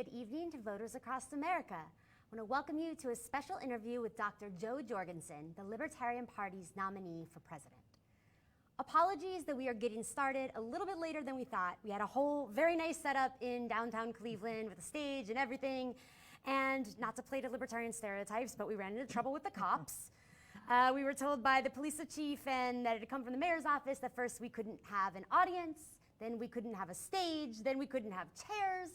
good evening to voters across America. I want to welcome you to a special interview with Dr. Jo Jorgensen, the Libertarian Party's nominee for president. Apologies that we are getting started a little bit later than we thought. We had a whole very nice setup in downtown Cleveland with a stage and everything. And not to play to libertarian stereotypes, but we ran into trouble with the cops. We were told by the police chief and that it had come from the mayor's office that first we couldn't have an audience, then we couldn't have a stage, then we couldn't have chairs.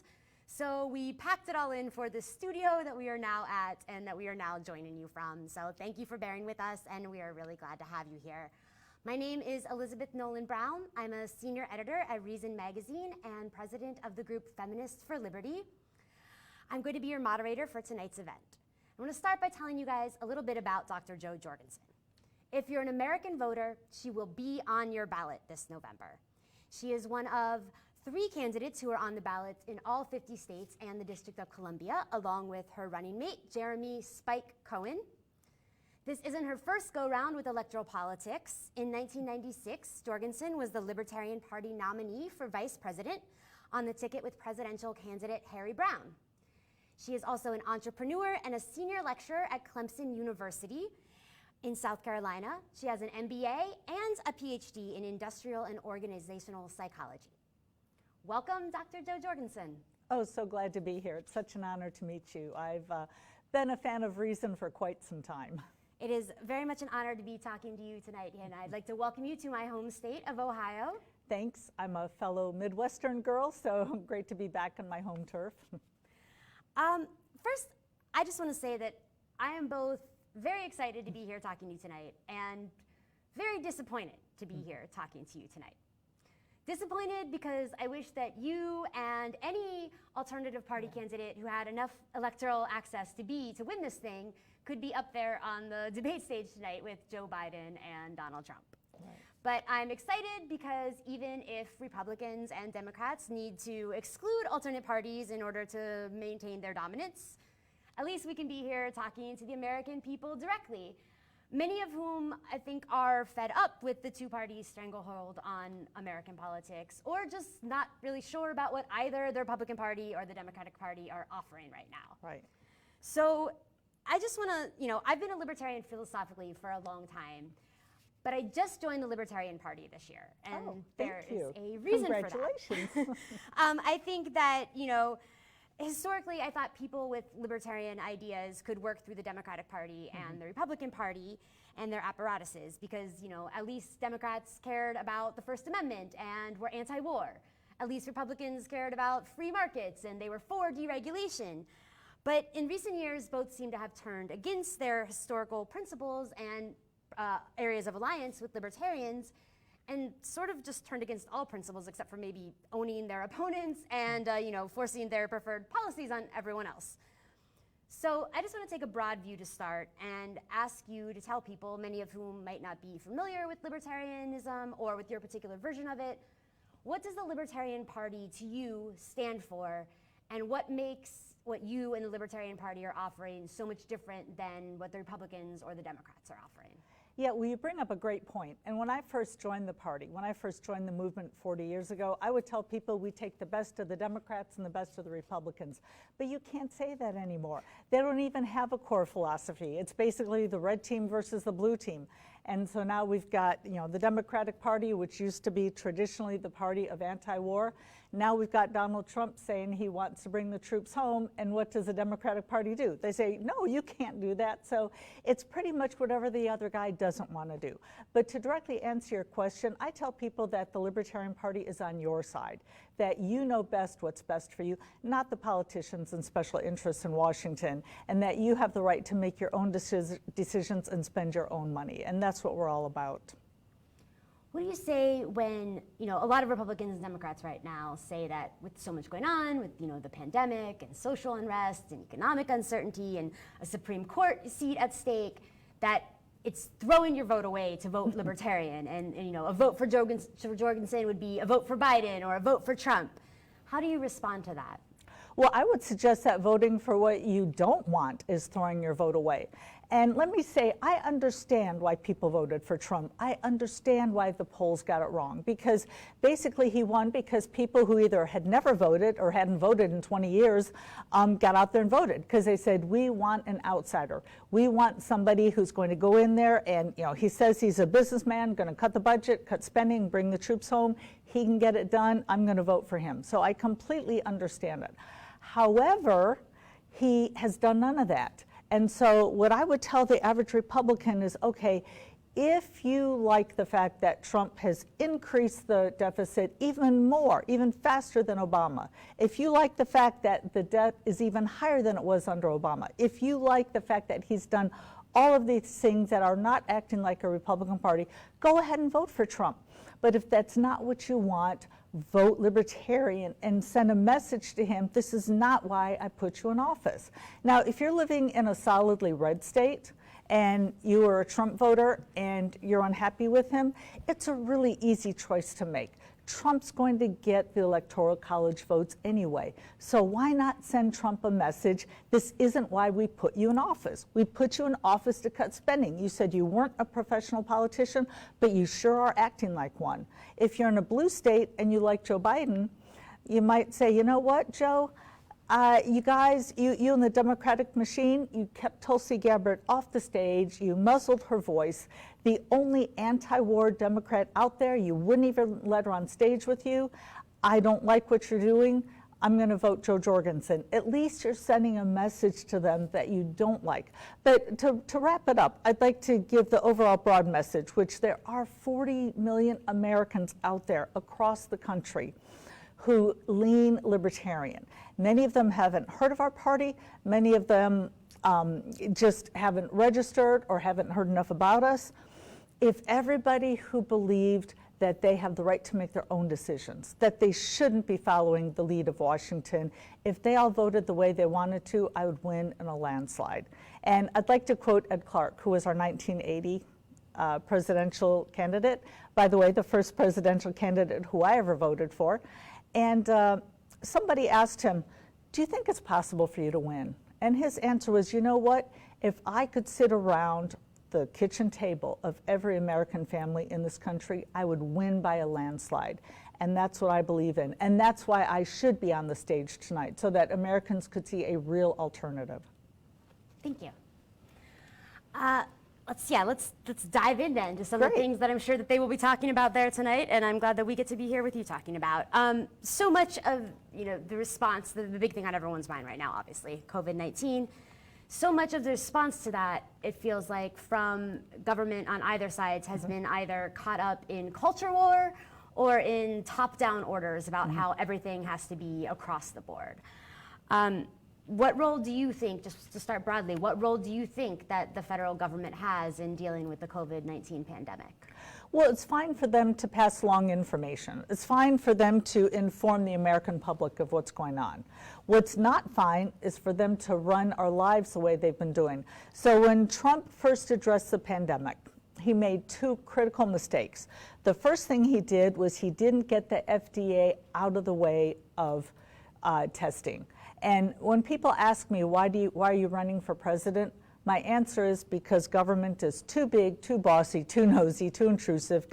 So we packed it all in for the studio that we are now at and that we are now joining you from. So thank you for bearing with us, and we are really glad to have you here. My name is Elizabeth Nolan Brown. I'm a senior editor at Reason Magazine and president of the group Feminists for Liberty. I'm going to be your moderator for tonight's event. I want to start by telling you guys a little bit about Dr. Jo Jorgensen. If you're an American voter, she will be on your ballot this November. She is one of 3 candidates who are on the ballots in all 50 states and the District of Columbia, along with her running mate, Jeremy Spike Cohen. This isn't her first go-round with electoral politics. In 1996, Jorgensen was the Libertarian Party nominee for vice president on the ticket with presidential candidate Harry Brown. She is also an entrepreneur and a senior lecturer at Clemson University in South Carolina. She has an MBA and a PhD in industrial and organizational psychology. Welcome, Dr. Jo Jorgensen. Oh, so glad to be here. It's such an honor to meet you. I've been a fan of Reason for quite some time. It is very much an honor to be talking to you tonight, and I'd like to welcome you to my home state of Ohio. Thanks. I'm a fellow Midwestern girl, so great to be back on my home turf. First, I just want to say that I am both very excited to be here talking to you tonight and very disappointed to be here talking to you tonight. Disappointed because I wish that you and any alternative party candidate who had enough electoral access to win this thing could be up there on the debate stage tonight with Joe Biden and Donald Trump. Right. But I'm excited because even if Republicans and Democrats need to exclude alternate parties in order to maintain their dominance, at least we can be here talking to the American people directly, many of whom I think are fed up with the two-party stranglehold on American politics, or just not really sure about what either the Republican Party or the Democratic Party are offering right now. Right. So I just want to, I've been a libertarian philosophically for a long time, but I just joined the Libertarian Party this year, and there is a reason for that. Congratulations. I think that, historically, I thought people with libertarian ideas could work through the Democratic Party and the Republican Party and their apparatuses because, at least Democrats cared about the First Amendment and were anti-war. At least Republicans cared about free markets and they were for deregulation. But in recent years, both seem to have turned against their historical principles and areas of alliance with libertarians and sort of just turned against all principles except for maybe owning their opponents and forcing their preferred policies on everyone else. So I just want to take a broad view to start and ask you to tell people, many of whom might not be familiar with libertarianism or with your particular version of it, what does the Libertarian Party to you stand for, and what makes what you and the Libertarian Party are offering so much different than what the Republicans or the Democrats are offering? Yeah, well, you bring up a great point. And when I first joined the party, when I first joined the movement 40 years ago, I would tell people we take the best of the Democrats and the best of the Republicans. But you can't say that anymore. They don't even have a core philosophy. It's basically the red team versus the blue team. And so now we've got, the Democratic Party, which used to be traditionally the party of anti-war. Now we've got Donald Trump saying he wants to bring the troops home. And what does the Democratic Party do? They say, no, you can't do that. So it's pretty much whatever the other guy doesn't want to do. But to directly answer your question, I tell people that the Libertarian Party is on your side, that you know best what's best for you, not the politicians and special interests in Washington, and that you have the right to make your own decisions and spend your own money. And that's what we're all about. What do you say when, a lot of Republicans and Democrats right now say that with so much going on, with, the pandemic and social unrest and economic uncertainty and a Supreme Court seat at stake, that it's throwing your vote away to vote Libertarian, and a vote for Jorgensen would be a vote for Biden or a vote for Trump. How do you respond to that? Well, I would suggest that voting for what you don't want is throwing your vote away. And let me say, I understand why people voted for Trump. I understand why the polls got it wrong, because basically he won because people who either had never voted or hadn't voted in 20 years got out there and voted, because they said, we want an outsider. We want somebody who's going to go in there and, he says he's a businessman, going to cut the budget, cut spending, bring the troops home. He can get it done. I'm going to vote for him. So I completely understand it. However, he has done none of that. And so what I would tell the average Republican is, okay, if you like the fact that Trump has increased the deficit even more, even faster than Obama, if you like the fact that the debt is even higher than it was under Obama, if you like the fact that he's done all of these things that are not acting like a Republican Party, go ahead and vote for Trump. But if that's not what you want, vote Libertarian and send a message to him, this is not why I put you in office. Now, if you're living in a solidly red state and you are a Trump voter and you're unhappy with him, it's a really easy choice to make. Trump's going to get the Electoral College votes anyway. So why not send Trump a message? This isn't why we put you in office. We put you in office to cut spending. You said you weren't a professional politician, but you sure are acting like one. If you're in a blue state and you like Joe Biden, you might say, you know what, Joe? You guys, you and the Democratic machine, you kept Tulsi Gabbard off the stage, you muzzled her voice. The only anti-war Democrat out there, you wouldn't even let her on stage with you. I don't like what you're doing. I'm going to vote Joe Jorgensen. At least you're sending a message to them that you don't like. But to wrap it up, I'd like to give the overall broad message, which there are 40 million Americans out there across the country who lean libertarian. Many of them haven't heard of our party. Many of them just haven't registered or haven't heard enough about us. If everybody who believed that they have the right to make their own decisions, that they shouldn't be following the lead of Washington, if they all voted the way they wanted to, I would win in a landslide. And I'd like to quote Ed Clark, who was our 1980 presidential candidate. By the way, the first presidential candidate who I ever voted for. And somebody asked him, do you think it's possible for you to win? And his answer was, you know what? If I could sit around the kitchen table of every American family in this country, I would win by a landslide. And that's what I believe in. And that's why I should be on the stage tonight, so that Americans could see a real alternative. Thank you. Let's dive in then to some of the things that I'm sure that they will be talking about there tonight, and I'm glad that we get to be here with you talking about. So much of the response, the big thing on everyone's mind right now, obviously, COVID-19. So much of the response to that, it feels like, from government on either side has been either caught up in culture war or in top-down orders about how everything has to be across the board. What role do you think, just to start broadly, what role do you think that the federal government has in dealing with the COVID-19 pandemic? Well, it's fine for them to pass along information. It's fine for them to inform the American public of what's going on. What's not fine is for them to run our lives the way they've been doing. So when Trump first addressed the pandemic, he made two critical mistakes. The first thing he did was he didn't get the FDA out of the way of testing. And when people ask me, why are you running for president? My answer is because government is too big, too bossy, too nosy, too intrusive.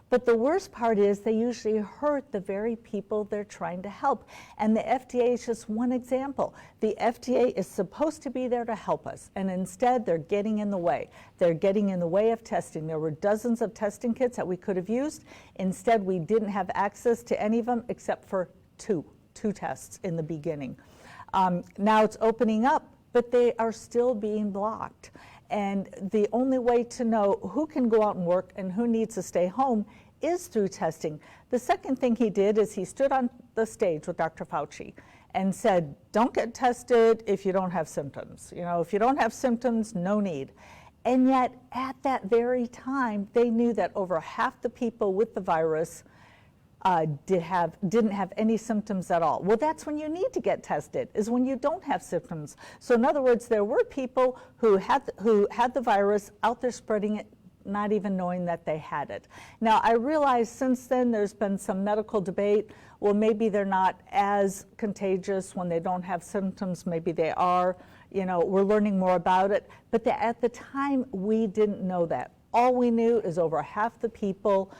But the worst part is they usually hurt the very people they're trying to help. And the FDA is just one example. The FDA is supposed to be there to help us, and instead they're getting in the way. They're getting in the way of testing. There were dozens of testing kits that we could have used. Instead, we didn't have access to any of them except for two tests in the beginning. Now it's opening up, but they are still being blocked. And the only way to know who can go out and work and who needs to stay home is through testing. The second thing he did is he stood on the stage with Dr. Fauci and said, don't get tested if you don't have symptoms. If you don't have symptoms, no need. And yet, at that very time, they knew that over half the people with the virus didn't have any symptoms at all. Well, that's when you need to get tested, is when you don't have symptoms. So in other words, there were people who had the virus out there spreading it not even knowing that they had it. Now, I realize since then there's been some medical debate. Well, maybe they're not as contagious when they don't have symptoms. Maybe they are. You know, we're learning more about it. But at the time, we didn't know that. All we knew is over half the people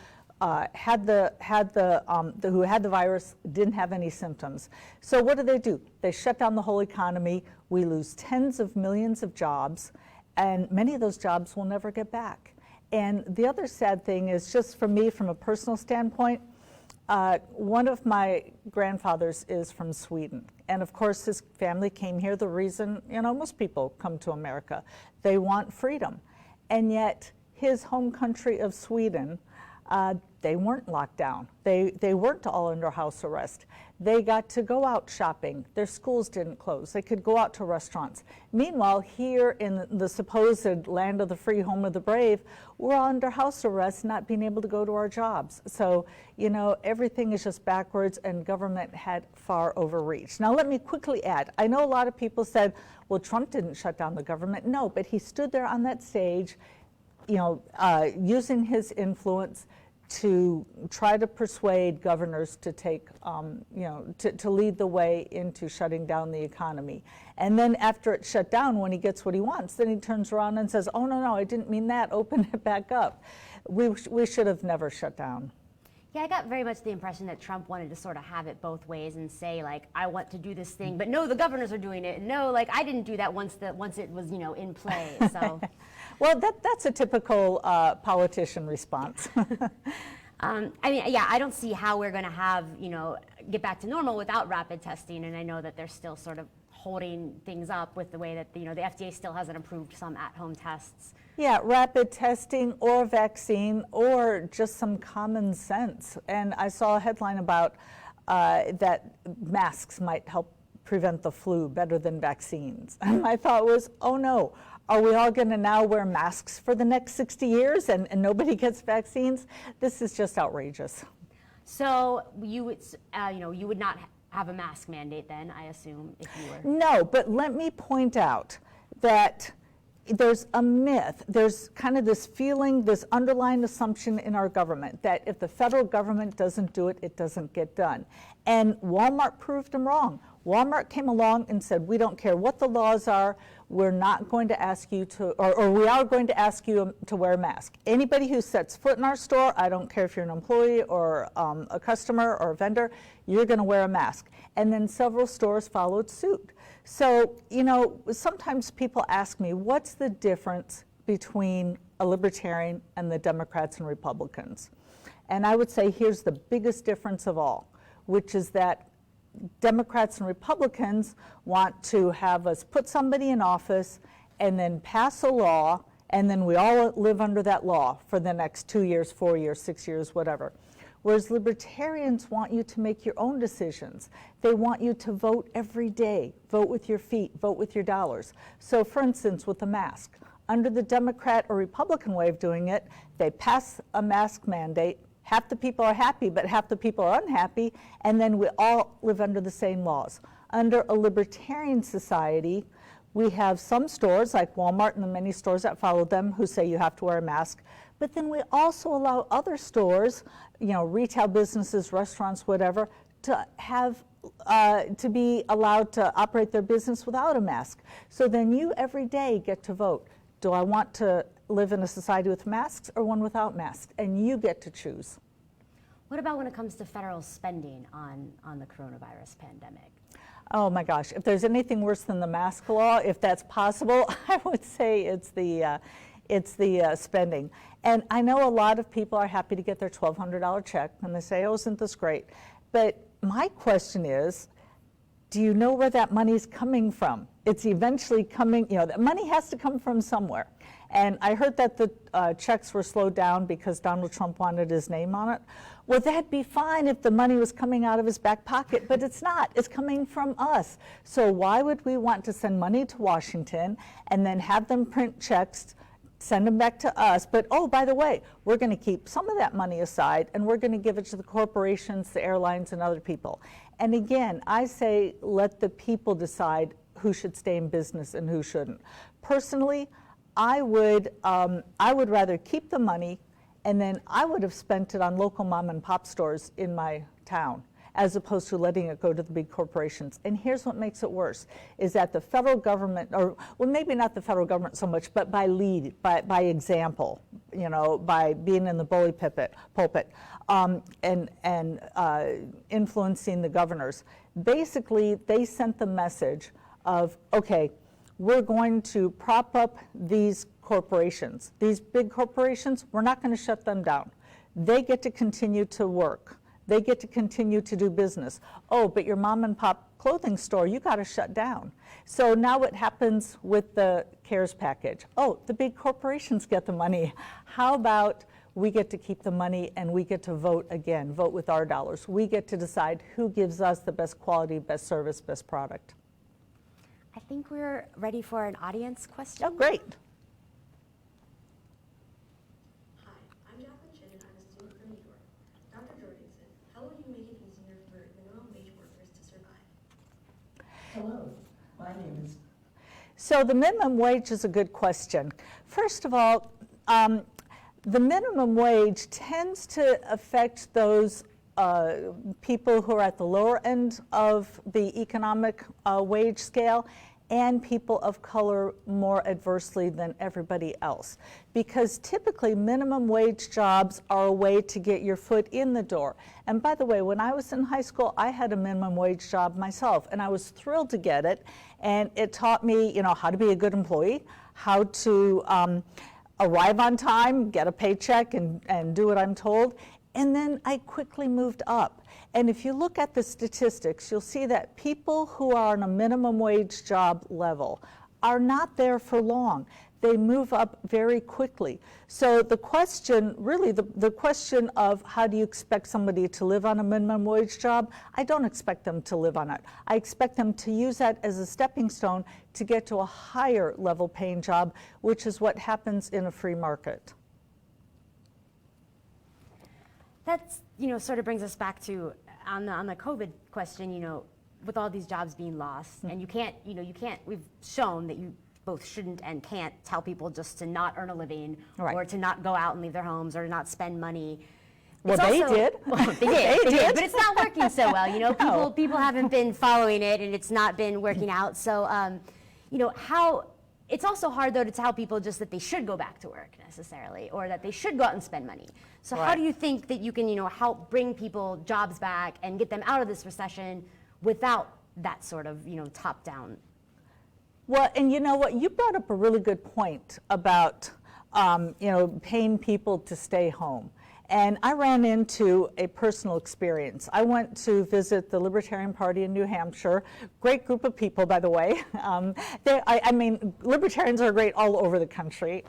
who had the virus didn't have any symptoms. So what do? They shut down the whole economy. We lose tens of millions of jobs, and many of those jobs will never get back. And the other sad thing is, just for me, from a personal standpoint, one of my grandfathers is from Sweden. And of course, his family came here the reason, you know, most people come to America. They want freedom. And yet, his home country of Sweden, they weren't locked down. They weren't all under house arrest. They got to go out shopping. Their schools didn't close. They could go out to restaurants. Meanwhile, here in the supposed land of the free, home of the brave, we're all under house arrest, not being able to go to our jobs. So, you know, everything is just backwards, and government had far overreached. Now, let me quickly add, I know a lot of people said, well, Trump didn't shut down the government. No, but he stood there on that stage, you know, using his influence to try to persuade governors to take, you know, to lead the way into shutting down the economy. And then after it's shut down, when he gets what he wants, then he turns around and says, oh, no, I didn't mean that, open it back up. We should have never shut down. Yeah, I got very much the impression that Trump wanted to sort of have it both ways and say, like, I want to do this thing, but no, the governors are doing it. No, like, I didn't do that once it was, you know, in play. So, well, that's a typical politician response. I mean, yeah, I don't see how we're going to have, you know, get back to normal without rapid testing, and I know that they're still sort of holding things up with the way that, you know, the FDA still hasn't approved some at-home tests. Yeah, rapid testing or vaccine or just some common sense. And I saw a headline about that masks might help prevent the flu better than vaccines. And my thought was, oh no, are we all going to now wear masks for the next 60 years and nobody gets vaccines? This is just outrageous. So you would, you know, you would not have a mask mandate then, I assume, if you were. No, but let me point out that there's a myth, there's kind of this feeling, this underlying assumption in our government that if the federal government doesn't do it, it doesn't get done. And Walmart proved them wrong. Walmart came along and said, we don't care what the laws are, we're not going to ask you to, or we are going to ask you to wear a mask. Anybody who sets foot in our store, I don't care if you're an employee or a customer or a vendor, you're going to wear a mask. And then several stores followed suit. So, you know, sometimes people ask me, what's the difference between a libertarian and the Democrats and Republicans? And I would say here's the biggest difference of all, which is that Democrats and Republicans want to have us put somebody in office and then pass a law, and then we all live under that law for the next 2 years, 4 years, 6 years, whatever. Whereas libertarians want you to make your own decisions. They want you to vote every day, vote with your feet, vote with your dollars. So for instance, with the mask, under the Democrat or Republican way of doing it, they pass a mask mandate. Half the people are happy, but half the people are unhappy, and then we all live under the same laws. Under a libertarian society, we have some stores like Walmart and the many stores that follow them who say you have to wear a mask, but then we also allow other stores, you know, retail businesses, restaurants, whatever, to have to be allowed to operate their business without a mask. So then you every day get to vote. Do I want to live in a society with masks or one without masks? And you get to choose. What about when it comes to federal spending on the coronavirus pandemic? Oh my gosh, if there's anything worse than the mask law, if that's possible, I would say it's the spending. And I know a lot of people are happy to get their $1,200 check and they say, oh, isn't this great? But my question is, do you know where that money's coming from? It's eventually coming, you know, that money has to come from somewhere. And I heard that the checks were slowed down because Donald Trump wanted his name on it. Well, that'd be fine if the money was coming out of his back pocket, but it's not. It's coming from us. So why would we want to send money to Washington and then have them print checks, send them back to us, but oh, by the way, we're going to keep some of that money aside and we're going to give it to the corporations, the airlines, and other people. And again, I say let the people decide who should stay in business and who shouldn't. Personally, I would rather keep the money, and then I would have spent it on local mom and pop stores in my town, as opposed to letting it go to the big corporations. And here's what makes it worse, is that the federal government, or well, maybe not the federal government so much, but by example, you know, by being in the bully pulpit, and influencing the governors. Basically, they sent the message of, okay, we're going to prop up these corporations. These big corporations, we're not going to shut them down. They get to continue to work. They get to continue to do business. Oh, but your mom and pop clothing store, you got to shut down. So now what happens with the CARES package? Oh, the big corporations get the money. How about we get to keep the money and we get to vote again, vote with our dollars. We get to decide who gives us the best quality, best service, best product. I think we're ready for an audience question. Oh, great. Hi, I'm Jacqueline Chin and I'm a student from New York. Dr. Jorgensen, how will you make it easier for minimum wage workers to survive? Hello, my name is... So the minimum wage is a good question. First of all, the minimum wage tends to affect those people who are at the lower end of the economic wage scale, and people of color more adversely than everybody else. Because typically minimum wage jobs are a way to get your foot in the door. And by the way, when I was in high school, I had a minimum wage job myself, and I was thrilled to get it. And it taught me, you know, how to be a good employee, how to arrive on time, get a paycheck, and do what I'm told. And then I quickly moved up. And if you look at the statistics, you'll see that people who are on a minimum wage job level are not there for long. They move up very quickly. So the question, really the question of how do you expect somebody to live on a minimum wage job, I don't expect them to live on it. I expect them to use that as a stepping stone to get to a higher level paying job, which is what happens in a free market. That's, you know, sort of brings us back to, on the COVID question, you know, with all these jobs being lost, and you can't, we've shown that you both shouldn't and can't tell people just to not earn a living, right, or to not go out and leave their homes, or to not spend money. Well, they did. Well, they did, but it's not working so well, you know, No. people haven't been following it, and it's not been working out. So, you know, it's also hard, though, to tell people just that they should go back to work necessarily, or that they should go out and spend money. So Right. how do you think that you can, you know, help bring people jobs back and get them out of this recession without that sort of, you know, top-down? Well, and you know what, you brought up a really good point about, you know, paying people to stay home. And I ran into a personal experience. I went to visit the Libertarian Party in New Hampshire. Great group of people, by the way. I mean, Libertarians are great all over the country.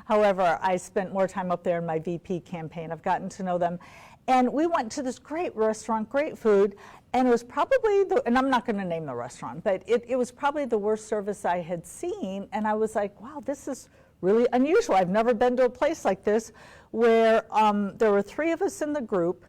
However, I spent more time up there in my VP campaign. I've gotten to know them. And we went to this great restaurant, great food, and it was probably, and I'm not going to name the restaurant, but it was probably the worst service I had seen. And I was like, wow, this is really unusual. I've never been to a place like this, where there were 3 of us in the group,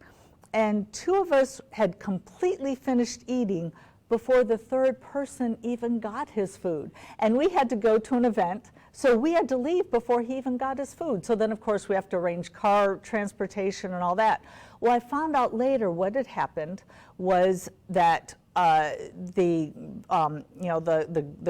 and 2 of us had completely finished eating before the 3rd person even got his food. And we had to go to an event, so we had to leave before he even got his food. So then, of course, we have to arrange car transportation and all that. Well, I found out later what had happened was that the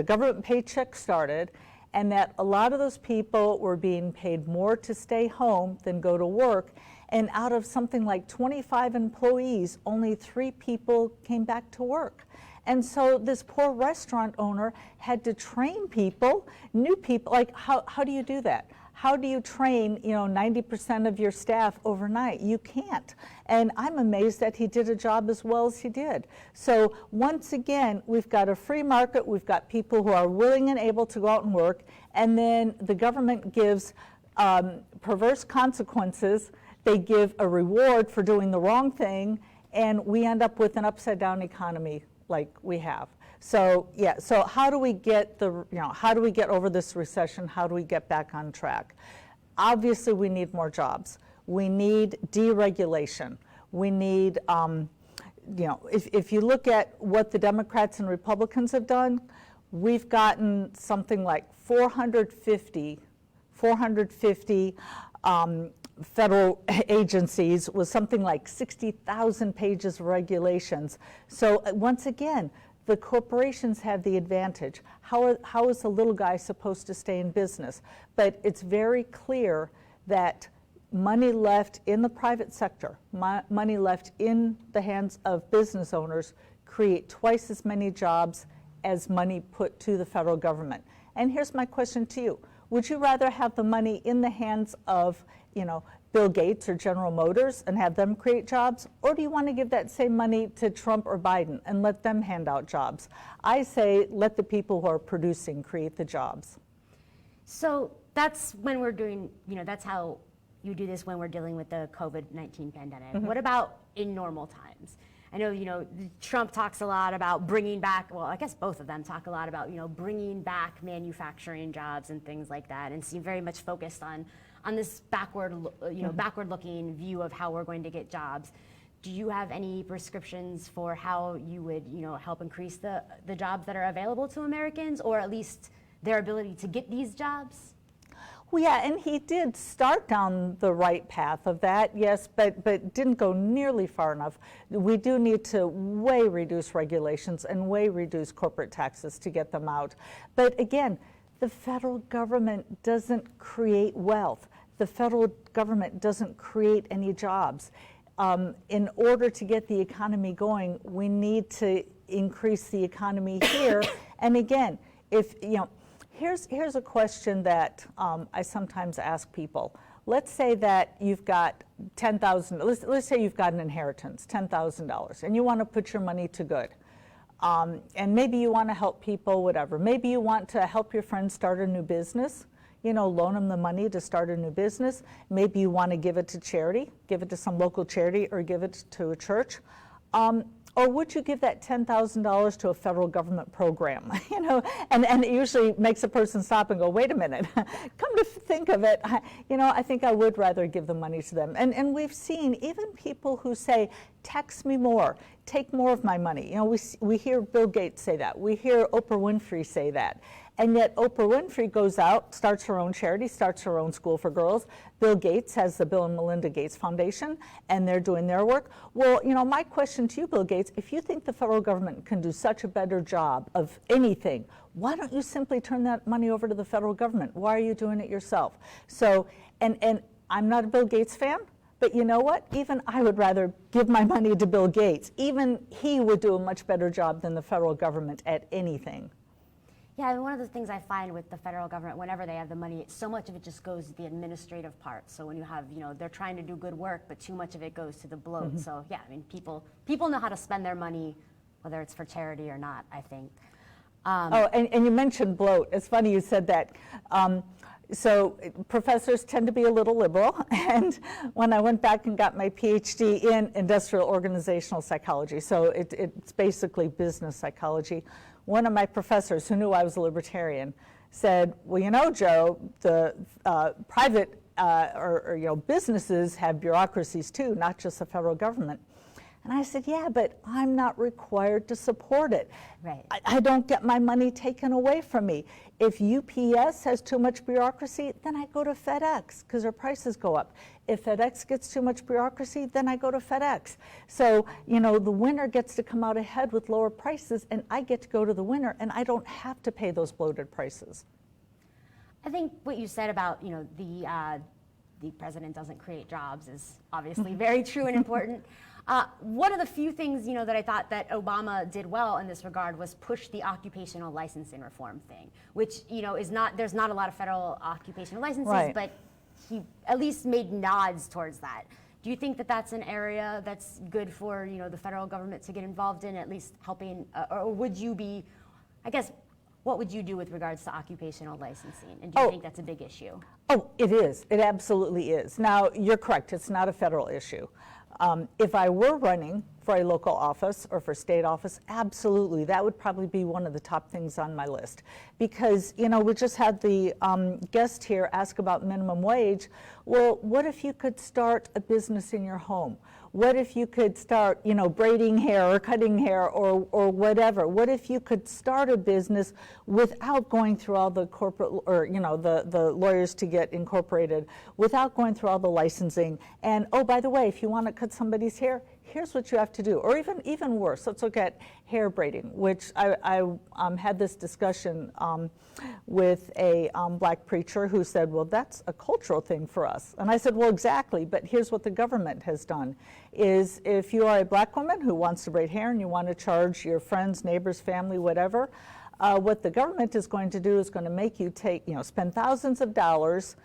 government paycheck started, and that a lot of those people were being paid more to stay home than go to work. And out of something like 25 employees, only 3 people came back to work. And so this poor restaurant owner had to train people, new people. Like, how do you do that? How do you train, you know, 90% of your staff overnight? You can't. And I'm amazed that he did a job as well as he did. So once again, we've got a free market, we've got people who are willing and able to go out and work, and then the government gives perverse consequences. They give a reward for doing the wrong thing, and we end up with an upside down economy like we have. So yeah, so how do we get how do we get over this recession? How do we get back on track? Obviously, we need more jobs. We need deregulation. We need, if you look at what the Democrats and Republicans have done, we've gotten something like 450 federal agencies with something like 60,000 pages of regulations. So once again, the corporations have the advantage. How is the little guy supposed to stay in business? But it's very clear that money left in the private sector, money left in the hands of business owners, create twice as many jobs as money put to the federal government. And here's my question to you. Would you rather have the money in the hands of, Bill Gates or General Motors and have them create jobs? Or do you want to give that same money to Trump or Biden and let them hand out jobs? I say let the people who are producing create the jobs. So that's when we're doing, that's how you do this when we're dealing with the COVID-19 pandemic. Mm-hmm. What about in normal times? I know, Trump talks a lot about bringing back, well, I guess both of them talk a lot about, bringing back manufacturing jobs and things like that, and seem very much focused on this backward-looking view of how we're going to get jobs. Do you have any prescriptions for how you would, help increase the jobs that are available to Americans, or at least their ability to get these jobs? Well, yeah, and he did start down the right path of that, yes, but didn't go nearly far enough. We do need to way reduce regulations and way reduce corporate taxes to get them out. But again, the federal government doesn't create wealth. The federal government doesn't create any jobs. In order to get the economy going, we need to increase the economy here. And again, here's a question that I sometimes ask people. Let's say that you've got $10,000, let's say you've got an inheritance, $10,000, and you want to put your money to good. And maybe you want to help people, whatever. Maybe you want to help your friends start a new business, loan them the money to start a new business. Maybe you want to give it to charity, give it to some local charity, or give it to a church. Or would you give that $10,000 to a federal government program? And it usually makes a person stop and go, wait a minute, come to think of it, I think I would rather give the money to them. And we've seen even people who say, tax me more, take more of my money. We hear Bill Gates say that. We hear Oprah Winfrey say that. And yet Oprah Winfrey goes out, starts her own charity, starts her own school for girls. Bill Gates has the Bill and Melinda Gates Foundation, and they're doing their work. Well, my question to you, Bill Gates, if you think the federal government can do such a better job of anything, why don't you simply turn that money over to the federal government? Why are you doing it yourself? So, and I'm not a Bill Gates fan, but you know what? Even I would rather give my money to Bill Gates. Even he would do a much better job than the federal government at anything. Yeah, and one of the things I find with the federal government, whenever they have the money, so much of it just goes to the administrative part. So when you have, they're trying to do good work, but too much of it goes to the bloat. Mm-hmm. So yeah, people know how to spend their money, whether it's for charity or not, I think. And you mentioned bloat. It's funny you said that. So professors tend to be a little liberal, and when I went back and got my PhD in industrial organizational psychology, so it's basically business psychology, one of my professors who knew I was a libertarian said, well, Joe, the private or businesses have bureaucracies too, not just the federal government. And I said, yeah, but I'm not required to support it. Right. I don't get my money taken away from me. If UPS has too much bureaucracy, then I go to FedEx because their prices go up. If FedEx gets too much bureaucracy, then I go to FedEx. So, the winner gets to come out ahead with lower prices, and I get to go to the winner, and I don't have to pay those bloated prices. I think what you said about, the president doesn't create jobs is obviously very true and important. One of the few things, that I thought that Obama did well in this regard was push the occupational licensing reform thing, which, there's not a lot of federal occupational licenses, right. But he at least made nods towards that. Do you think that that's an area that's good for, the federal government to get involved in, at least helping, or would you be, I guess, what would you do with regards to occupational licensing? And do you think that's a big issue? Oh, it is. It absolutely is. Now, you're correct. It's not a federal issue. If I were running for a local office or for state office, absolutely. That would probably be one of the top things on my list. Because, you know, we just had the guest here ask about minimum wage. Well, what if you could start a business in your home? What if you could start, you know, braiding hair or cutting hair or whatever? What if you could start a business without going through all the corporate, or, you know, the lawyers to get incorporated, without going through all the licensing? And, oh, by the way, if you want to cut somebody's hair, here's what you have to do. Or even worse, let's look at hair braiding, which I had this discussion with a black preacher who said, well, that's a cultural thing for us. And I said, well, exactly, but here's what the government has done, is if you are a black woman who wants to braid hair and you want to charge your friends, neighbors, family, whatever, what the government is going to do is going to make you spend thousands of dollars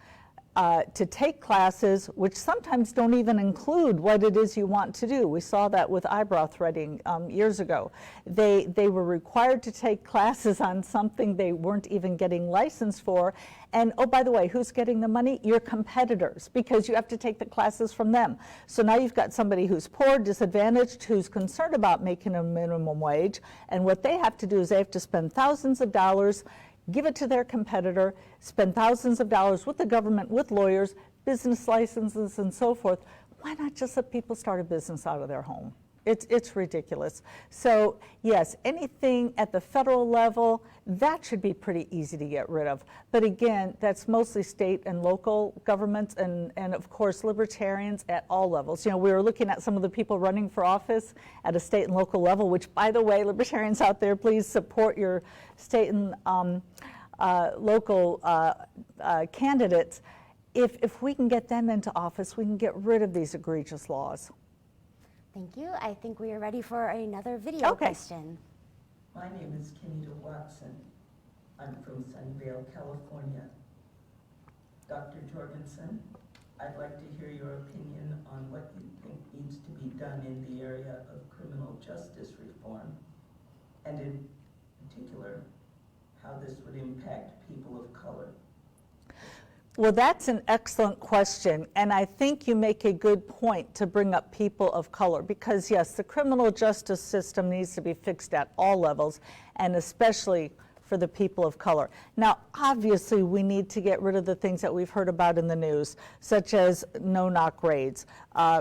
to take classes which sometimes don't even include what it is you want to do. We saw that with eyebrow threading years ago. They were required to take classes on something they weren't even getting licensed for. And oh, by the way, who's getting the money? Your competitors, because you have to take the classes from them. So now you've got somebody who's poor, disadvantaged, who's concerned about making a minimum wage. And what they have to do is they have to spend thousands of dollars, give it to their competitor, spend thousands of dollars with the government, with lawyers, business licenses, and so forth. Why not just let people start a business out of their home? It's ridiculous. So yes, anything at the federal level, that should be pretty easy to get rid of. But again, that's mostly state and local governments, and of course libertarians at all levels. You know, we were looking at some of the people running for office at a state and local level, which, by the way, libertarians out there, please support your state and local candidates. If we can get them into office, we can get rid of these egregious laws. Thank you. I think we are ready for another video question. My name is Kenita Watson. I'm from Sunnyvale, California. Dr. Jorgensen, I'd like to hear your opinion on what you think needs to be done in the area of criminal justice reform, and in particular, how this would impact people of color. Well, that's an excellent question, and I think you make a good point to bring up people of color, because yes, the criminal justice system needs to be fixed at all levels, and especially for the people of color. Now, obviously, we need to get rid of the things that we've heard about in the news, such as no-knock raids,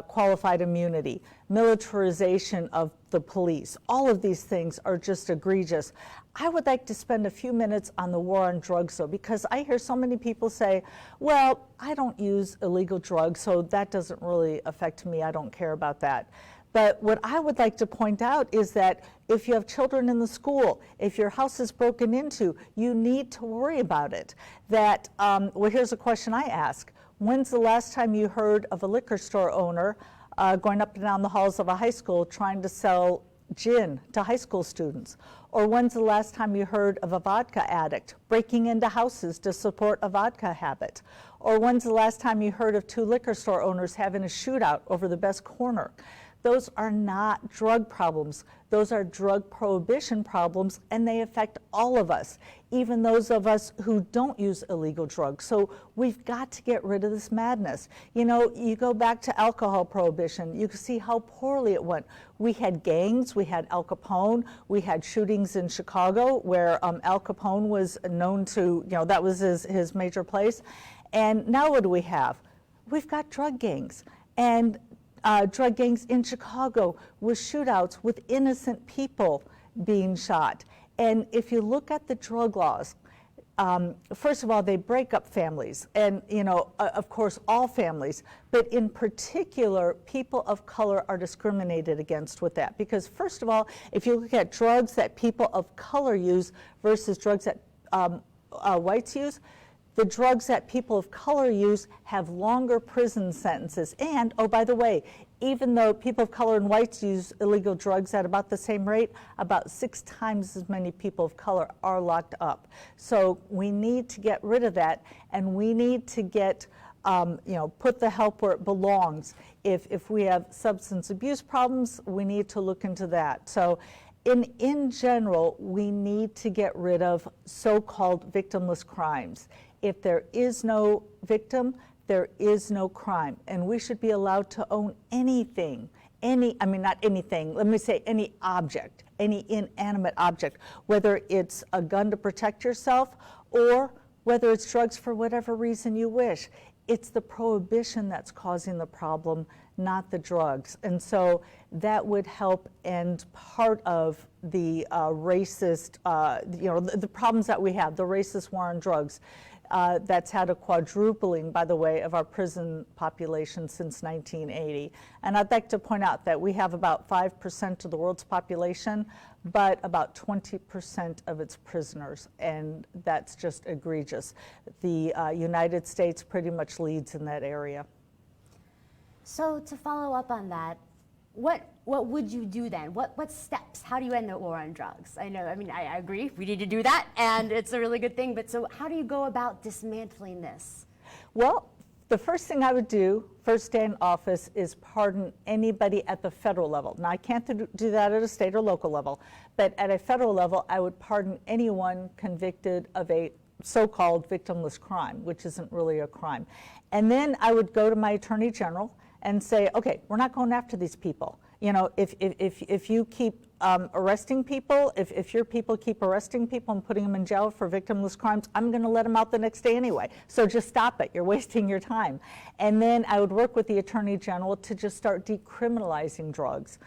qualified immunity, militarization of the police. All of these things are just egregious. I would like to spend a few minutes on the war on drugs, though, because I hear so many people say, well, I don't use illegal drugs, so that doesn't really affect me. I don't care about that. But what I would like to point out is that if you have children in the school, if your house is broken into, you need to worry about it. That, well, here's a question I ask. When's the last time you heard of a liquor store owner going up and down the halls of a high school trying to sell gin to high school students? Or when's the last time you heard of a vodka addict breaking into houses to support a vodka habit? Or when's the last time you heard of two liquor store owners having a shootout over the best corner? Those are not drug problems. Those are drug prohibition problems, and they affect all of us, even those of us who don't use illegal drugs. So we've got to get rid of this madness. You know, you go back to alcohol prohibition, you can see how poorly it went. We had gangs, we had Al Capone, we had shootings in Chicago where Al Capone was known to, you know, that was his major place. And now what do we have? We've got drug gangs. And drug gangs in Chicago with shootouts with innocent people being shot. And if you look at the drug laws, first of all, they break up families, and you know, of course, all families, but in particular, people of color are discriminated against with that. Because first of all, if you look at drugs that people of color use versus drugs that whites use, the drugs that people of color use have longer prison sentences. And, oh, by the way, even though people of color and whites use illegal drugs at about the same rate, about 6 times as many people of color are locked up. So we need to get rid of that, and we need to get, you know, put the help where it belongs. If we have substance abuse problems, we need to look into that. So in general, we need to get rid of so-called victimless crimes. If there is no victim, there is no crime. And we should be allowed to own anything, any, I mean, not anything, let me say any object, any inanimate object, whether it's a gun to protect yourself or whether it's drugs for whatever reason you wish. It's the prohibition that's causing the problem, not the drugs. And so that would help end part of the racist, the problems that we have, the racist war on drugs. That's had a quadrupling, by the way, of our prison population since 1980. And I'd like to point out that we have about 5% of the world's population, but about 20% of its prisoners, and that's just egregious. The United States pretty much leads in that area. So to follow up on that, what would you do then? What steps? How do you end the war on drugs? I agree, we need to do that, and it's a really good thing, but so how do you go about dismantling this? Well, the first thing I would do, first day in office, is pardon anybody at the federal level. Now, I can't do that at a state or local level, but at a federal level, I would pardon anyone convicted of a so-called victimless crime, which isn't really a crime. And then I would go to my attorney general and say, okay, we're not going after these people. You know, if you keep arresting people, if your people keep arresting people and putting them in jail for victimless crimes, I'm going to let them out the next day anyway. So just stop it. You're wasting your time. And then I would work with the Attorney General to just start decriminalizing drugs.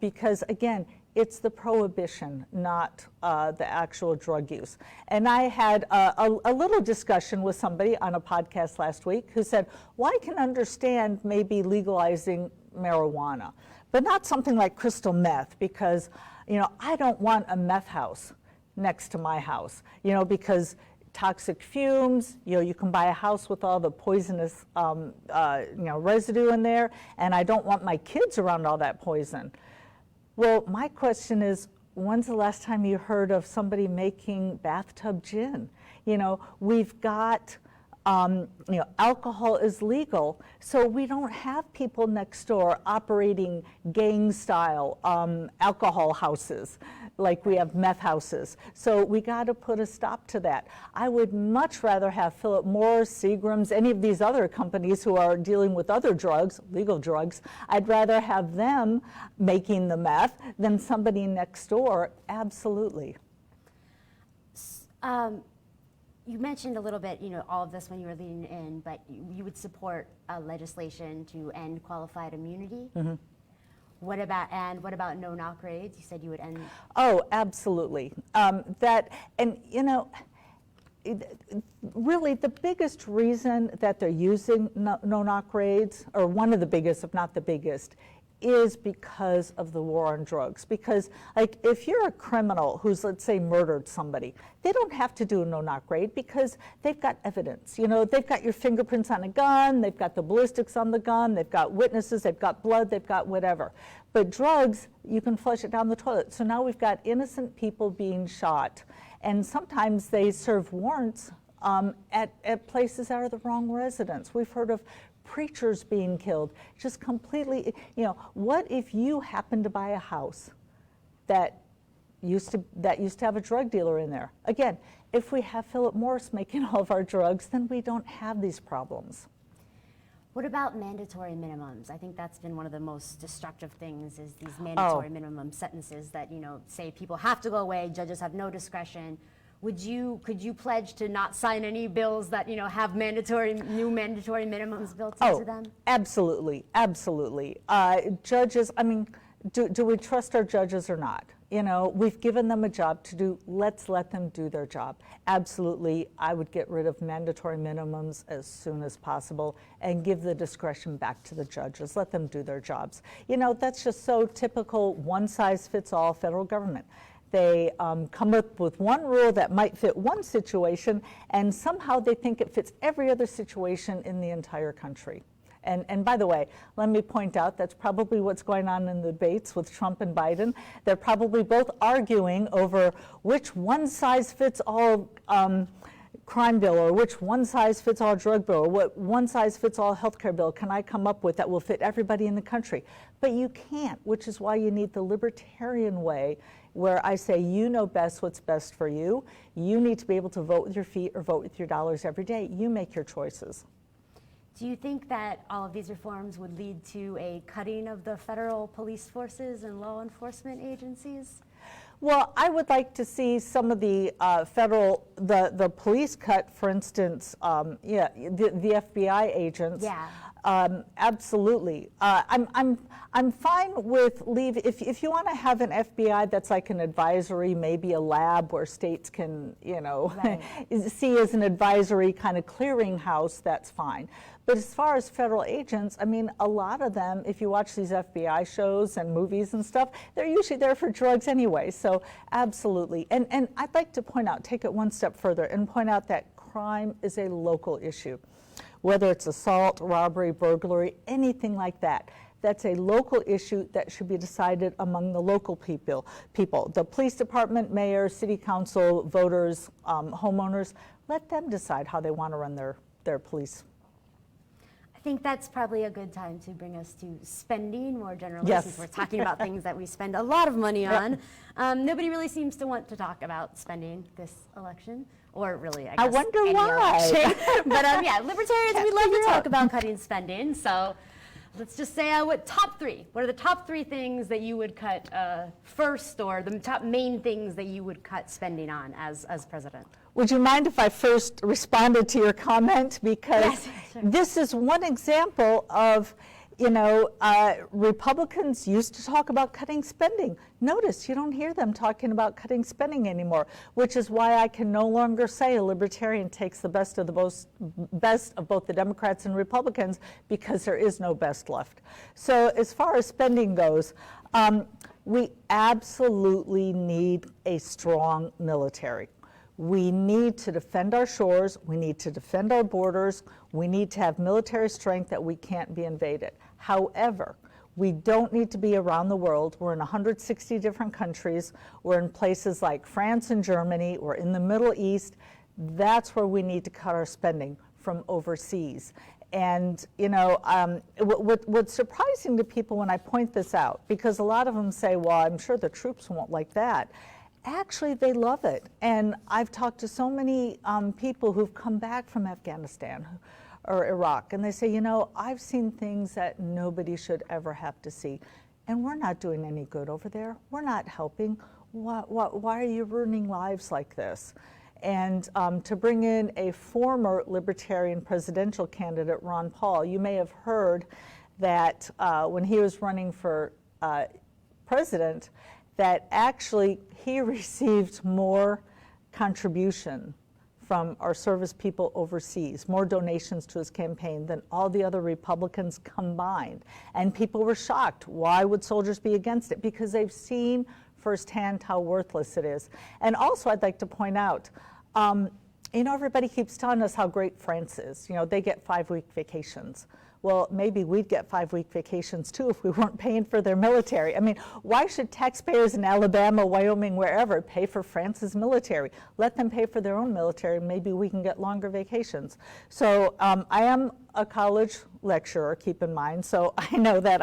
Because, again, it's the prohibition, not the actual drug use. And I had a little discussion with somebody on a podcast last week who said, well, I can understand maybe legalizing marijuana, but not something like crystal meth, because, you know, I don't want a meth house next to my house, you know, because toxic fumes, you know, you can buy a house with all the poisonous, residue in there, and I don't want my kids around all that poison. Well, my question is, when's the last time you heard of somebody making bathtub gin? You know, we've got, alcohol is legal, so we don't have people next door operating gang-style alcohol houses like we have meth houses. So we got to put a stop to that. I would much rather have Philip Morris, Seagram's, any of these other companies who are dealing with other drugs, legal drugs, I'd rather have them making the meth than somebody next door, absolutely. You mentioned a little bit, all of this when you were leading in, but you would support legislation to end qualified immunity. Mm-hmm. What about no-knock raids? You said you would end. Oh, absolutely. Really the biggest reason that they're using no-knock raids, or one of the biggest, if not the biggest, is because of the war on drugs. Because, like, if you're a criminal who's, let's say, murdered somebody, they don't have to do a no-knock raid because they've got evidence. You know, they've got your fingerprints on a gun, they've got the ballistics on the gun, they've got witnesses, they've got blood, they've got whatever. But drugs, you can flush it down the toilet. So now we've got innocent people being shot. And sometimes they serve warrants at places that are the wrong residence. We've heard of preachers being killed, just completely, what if you happen to buy a house that used to have a drug dealer in there? Again, if we have Philip Morris making all of our drugs, then we don't have these problems. What about mandatory minimums? I think that's been one of the most destructive things, is these mandatory minimum sentences that, say people have to go away, judges have no discretion. Could you pledge to not sign any bills that have new mandatory minimums built into them? Absolutely, absolutely. Judges, do we trust our judges or not? We've given them a job to do. Let's let them do their job. Absolutely, I would get rid of mandatory minimums as soon as possible and give the discretion back to the judges. Let them do their jobs. That's just so typical one-size-fits-all federal government. They come up with one rule that might fit one situation, and somehow they think it fits every other situation in the entire country. And by the way, let me point out that's probably what's going on in the debates with Trump and Biden. They're probably both arguing over which one-size-fits-all crime bill, or which one-size-fits-all drug bill, or what one-size-fits-all healthcare bill can I come up with that will fit everybody in the country. But you can't, which is why you need the libertarian way, where I say, you know best what's best for you. You need to be able to vote with your feet or vote with your dollars every day. You make your choices. Do you think that all of these reforms would lead to a cutting of the federal police forces and law enforcement agencies? Well, I would like to see some of the the police cut, for instance, the FBI agents. Yeah. Absolutely. I'm fine with leave, if you want to have an FBI that's like an advisory, maybe a lab where states can, Right. see as an advisory kind of clearinghouse, that's fine. But as far as federal agents, I mean, a lot of them, if you watch these FBI shows and movies and stuff, they're usually there for drugs anyway, so absolutely. And I'd like to point out, take it one step further and point out that crime is a local issue. Whether it's assault, robbery, burglary, anything like that. That's a local issue that should be decided among the local people. The police department, mayor, city council, voters, homeowners, let them decide how they want to run their police. I think that's probably a good time to bring us to spending more generally, Yes. since we're talking about things that we spend a lot of money on. Nobody really seems to want to talk about spending this election, or really, I guess, wonder any why. election. But yeah, libertarians, we love to figure talk out. about cutting spending. So let's just say what are the top three things that you would cut first, or the top main things that you would cut spending on as president? Would you mind if I first responded to your comment? Because Yes, sure. This is one example of, Republicans used to talk about cutting spending. Notice you don't hear them talking about cutting spending anymore, which is why I can no longer say a libertarian takes the best of both the Democrats and Republicans, because there is no best left. So as far as spending goes, we absolutely need a strong military. We need to defend our shores, we need to defend our borders, we need to have military strength that we can't be invaded. However, we don't need to be around the world. We're in 160 different countries. We're in places like France and Germany. We're in the Middle East. That's where we need to cut our spending, from overseas. And what's surprising to people when I point this out, because a lot of them say, well, I'm sure the troops won't like that. Actually, they love it. And I've talked to so many people who've come back from Afghanistan or Iraq, and they say, I've seen things that nobody should ever have to see. And we're not doing any good over there. We're not helping. Why are you ruining lives like this? And to bring in a former Libertarian presidential candidate, Ron Paul, you may have heard that when he was running for president, that actually he received more contribution from our service people overseas, more donations to his campaign than all the other Republicans combined. And people were shocked. Why would soldiers be against it? Because they've seen firsthand how worthless it is. And also, I'd like to point out, everybody keeps telling us how great France is. They get 5-week vacations. Well, maybe we'd get 5-week vacations too if we weren't paying for their military. I mean, why should taxpayers in Alabama, Wyoming, wherever, pay for France's military? Let them pay for their own military. Maybe we can get longer vacations. So I am a college lecturer, keep in mind, so I know that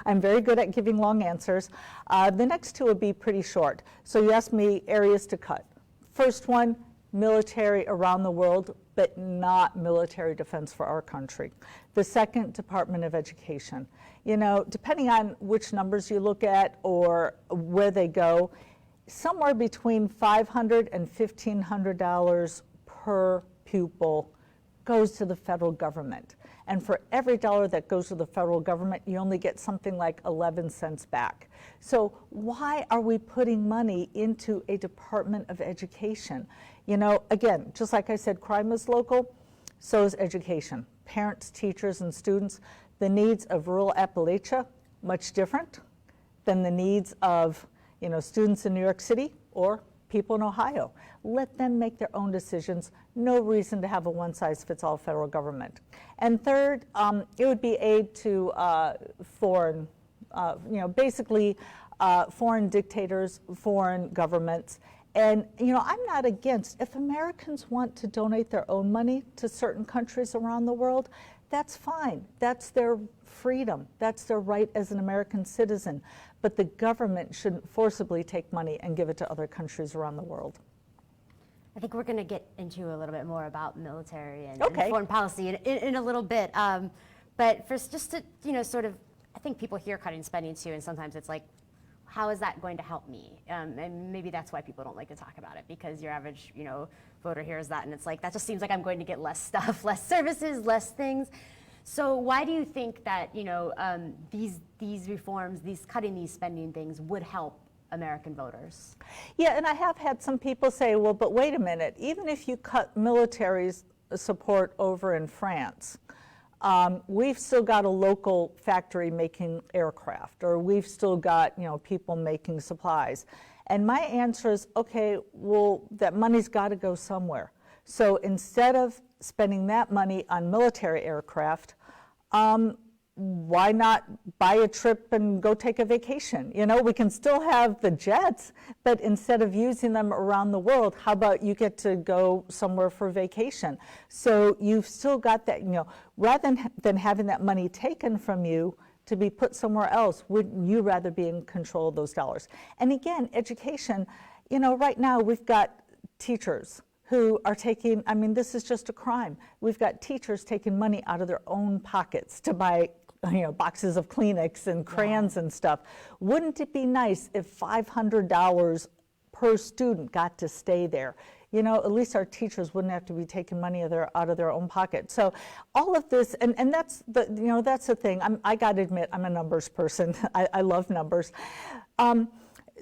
I'm very good at giving long answers. The next two would be pretty short. So you asked me areas to cut. First one, military around the world, but not military defense for our country. The second, Department of Education. Depending on which numbers you look at or where they go, somewhere between $500 and $1,500 per pupil goes to the federal government. And for every dollar that goes to the federal government, you only get something like 11 cents back. So why are we putting money into a Department of Education? Again, just like I said, crime is local, so is education. Parents, teachers, and students, the needs of rural Appalachia, much different than the needs of students in New York City or people in Ohio. Let them make their own decisions. No reason to have a one-size-fits-all federal government. And third, it would be aid to foreign, basically foreign dictators, foreign governments. And, I'm not against, if Americans want to donate their own money to certain countries around the world, that's fine. That's their freedom. That's their right as an American citizen. But the government shouldn't forcibly take money and give it to other countries around the world. I think we're going to get into a little bit more about military and Okay. foreign policy in a little bit. But first, just to, sort of, I think people hear cutting spending too, and sometimes it's like, how is that going to help me? And maybe that's why people don't like to talk about it, because your average, voter hears that and it's like, that just seems like I'm going to get less stuff, less services, less things. So why do you think that, these reforms, cutting these spending things would help American voters? Yeah, and I have had some people say, well, but wait a minute, even if you cut military support over in France, we've still got a local factory making aircraft, or we've still got, people making supplies. And my answer is, okay, well, that money's got to go somewhere. So instead of spending that money on military aircraft, why not buy a trip and go take a vacation? We can still have the jets, but instead of using them around the world, how about you get to go somewhere for vacation? So you've still got that, rather than having that money taken from you to be put somewhere else, wouldn't you rather be in control of those dollars? And again, education, right now we've got teachers who are taking, this is just a crime. We've got teachers taking money out of their own pockets to buy boxes of Kleenex and crayons and stuff. Wouldn't it be nice if $500 per student got to stay there? At least our teachers wouldn't have to be taking money out of their own pocket. So all of this, and that's the, that's the thing. I got to admit, I'm a numbers person. I love numbers.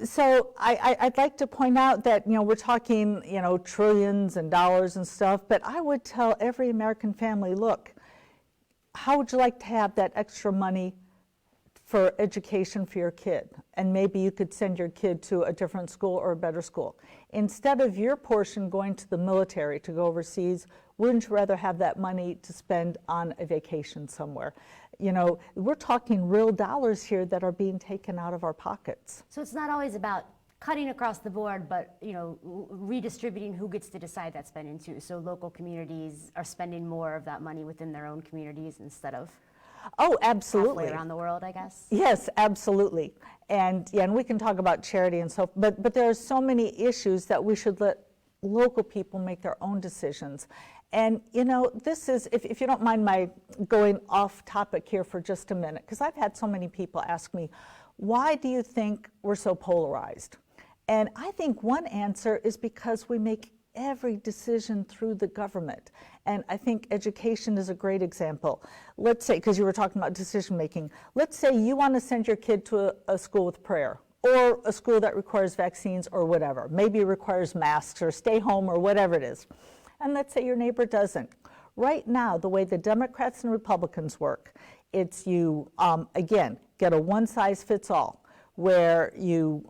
So I'd like to point out that, we're talking, trillions and dollars and stuff, but I would tell every American family, look, how would you like to have that extra money for education for your kid? And maybe you could send your kid to a different school or a better school. Instead of your portion going to the military to go overseas, wouldn't you rather have that money to spend on a vacation somewhere? We're talking real dollars here that are being taken out of our pockets. So it's not always about cutting across the board, but redistributing who gets to decide that spending too. So local communities are spending more of that money within their own communities instead of absolutely halfway around the world, I guess. Yes, absolutely. And we can talk about charity and so, but there are so many issues that we should let local people make their own decisions. And this is, if you don't mind my going off topic here for just a minute, because I've had so many people ask me, why do you think we're so polarized? And I think one answer is because we make every decision through the government. And I think education is a great example. Let's say, because you were talking about decision making, let's say you want to send your kid to a school with prayer, or a school that requires vaccines or whatever. Maybe it requires masks or stay home or whatever it is. And let's say your neighbor doesn't. Right now, the way the Democrats and Republicans work, it's you, again, get a one-size-fits-all, where you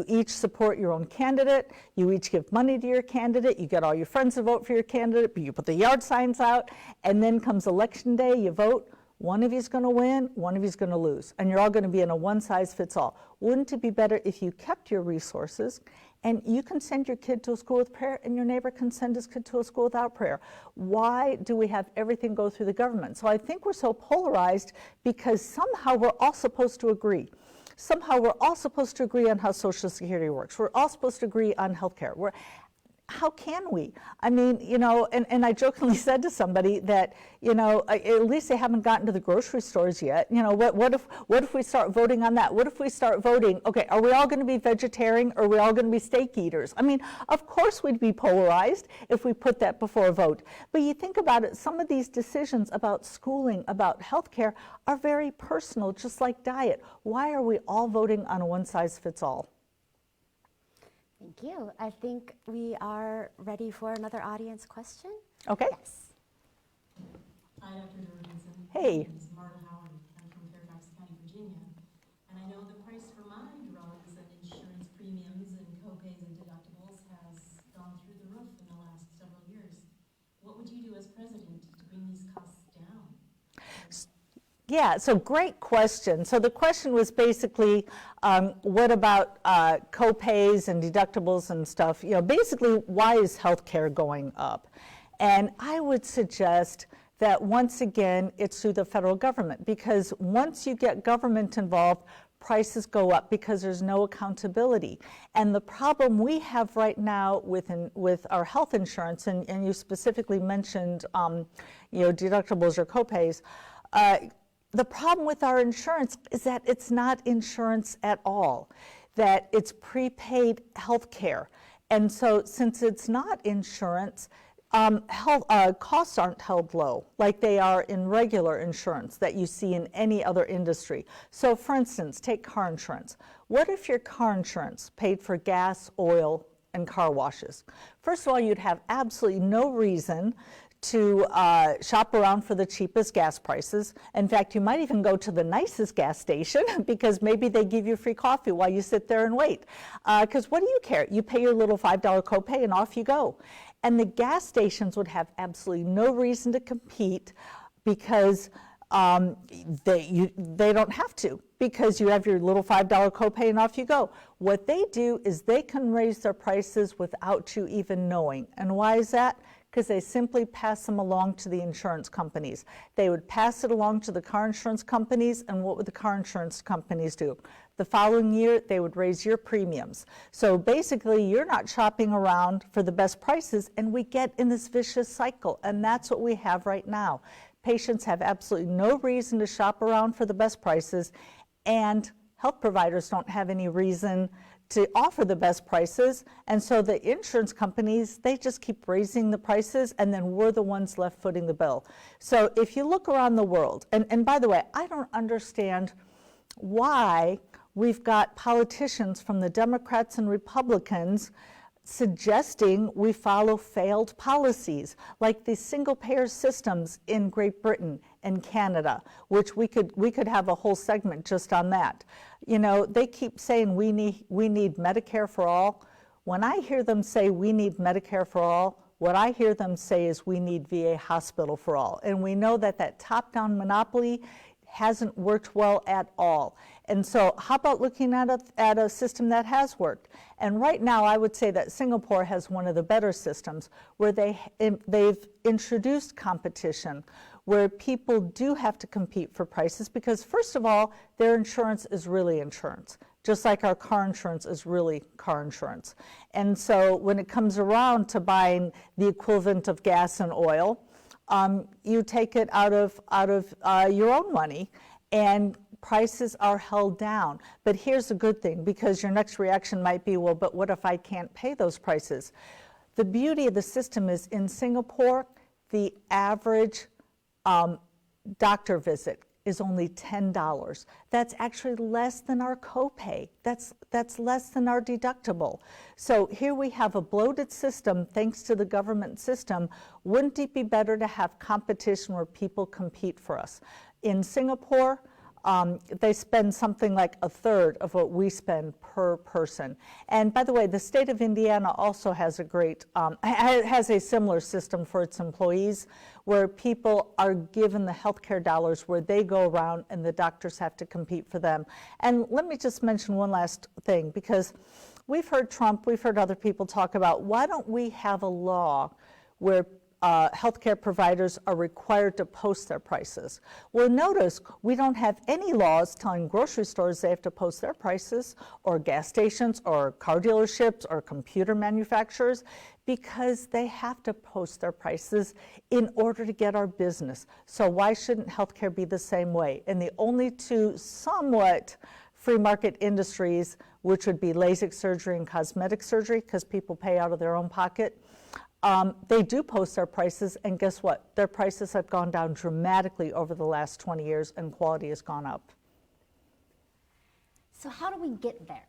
each support your own candidate, you each give money to your candidate, you get all your friends to vote for your candidate, but you put the yard signs out, and then comes election day, you vote, one of you's going to win, one of you's going to lose, and you're all going to be in a one-size-fits-all. Wouldn't it be better if you kept your resources, and you can send your kid to a school with prayer, and your neighbor can send his kid to a school without prayer? Why do we have everything go through the government? So I think we're so polarized because somehow we're all supposed to agree. Somehow we're all supposed to agree on how Social Security works. We're all supposed to agree on health care. How can we? I mean, and I jokingly said to somebody that, at least they haven't gotten to the grocery stores yet. What if we start voting on that? What if we start voting, okay, are we all going to be vegetarian, or are we all going to be steak eaters? I mean, of course we'd be polarized if we put that before a vote. But you think about it, some of these decisions about schooling, about healthcare, are very personal, just like diet. Why are we all voting on a one-size-fits-all? Thank you. I think we are ready for another audience question. Okay. Yes. Hi, Dr. Jorgensen. Hey. My name is Marta Howard. I'm from Fairfax County, Virginia. And I know the price for my drugs and insurance premiums and copays and deductibles has gone through the roof in the last several years. What would you do as president to bring these costs down? Yeah, so great question. So the question was basically, what about co-pays and deductibles and stuff? Basically, why is healthcare going up? And I would suggest that once again, it's through the federal government, because once you get government involved, prices go up because there's no accountability. And the problem we have right now with our health insurance, and you specifically mentioned deductibles or copays, the problem with our insurance is that it's not insurance at all, that it's prepaid health care. And so since it's not insurance, costs aren't held low like they are in regular insurance that you see in any other industry. So for instance, take car insurance. What if your car insurance paid for gas, oil, and car washes? First of all, you'd have absolutely no reason to shop around for the cheapest gas prices. In fact, you might even go to the nicest gas station because maybe they give you free coffee while you sit there and wait. Because what do you care? You pay your little $5 copay and off you go. And the gas stations would have absolutely no reason to compete because they don't have to, because you have your little $5 copay and off you go. What they do is they can raise their prices without you even knowing. And why is that? Because they simply pass them along to the insurance companies. They would pass it along to the car insurance companies, and what would the car insurance companies do? The following year, they would raise your premiums. So basically, you're not shopping around for the best prices, and we get in this vicious cycle, and that's what we have right now. Patients have absolutely no reason to shop around for the best prices, and health providers don't have any reason to offer the best prices, and so the insurance companies, they just keep raising the prices, and then we're the ones left footing the bill. So if you look around the world, and by the way, I don't understand why we've got politicians from the Democrats and Republicans suggesting we follow failed policies, like the single-payer systems in Great Britain and Canada, which we could have a whole segment just on that. You know, they keep saying we need Medicare for all. When I hear them say we need Medicare for all, what I hear them say is we need VA hospital for all. And we know that that top-down monopoly hasn't worked well at all. And so how about looking at a system that has worked? And right now, I would say that Singapore has one of the better systems where they've introduced competition, where people do have to compete for prices because, first of all, their insurance is really insurance, just like our car insurance is really car insurance. And so when it comes around to buying the equivalent of gas and oil, you take it out of your own money, and prices are held down. But here's the good thing, because your next reaction might be, well, but what if I can't pay those prices? The beauty of the system is in Singapore, the average doctor visit is only $10. That's actually less than our copay. That's less than our deductible. So here we have a bloated system thanks to the government system. Wouldn't it be better to have competition where people compete for us? In Singapore, they spend something like a third of what we spend per person. And by the way, the state of Indiana also has a great, has a similar system for its employees, where people are given the healthcare dollars where they go around and the doctors have to compete for them. And let me just mention one last thing, because we've heard Trump, we've heard other people talk about, why don't we have a law where healthcare providers are required to post their prices? Well, notice we don't have any laws telling grocery stores they have to post their prices, or gas stations, or car dealerships, or computer manufacturers, because they have to post their prices in order to get our business. So why shouldn't healthcare be the same way? And the only two somewhat free market industries, which would be LASIK surgery and cosmetic surgery, because people pay out of their own pocket, they do post their prices, and guess what? Their prices have gone down dramatically over the last 20 years, and quality has gone up. So how do we get there?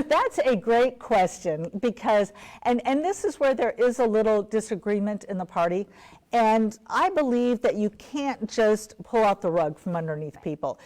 That's a great question, because, and this is where there is a little disagreement in the party, and I believe that you can't just pull out the rug from underneath people.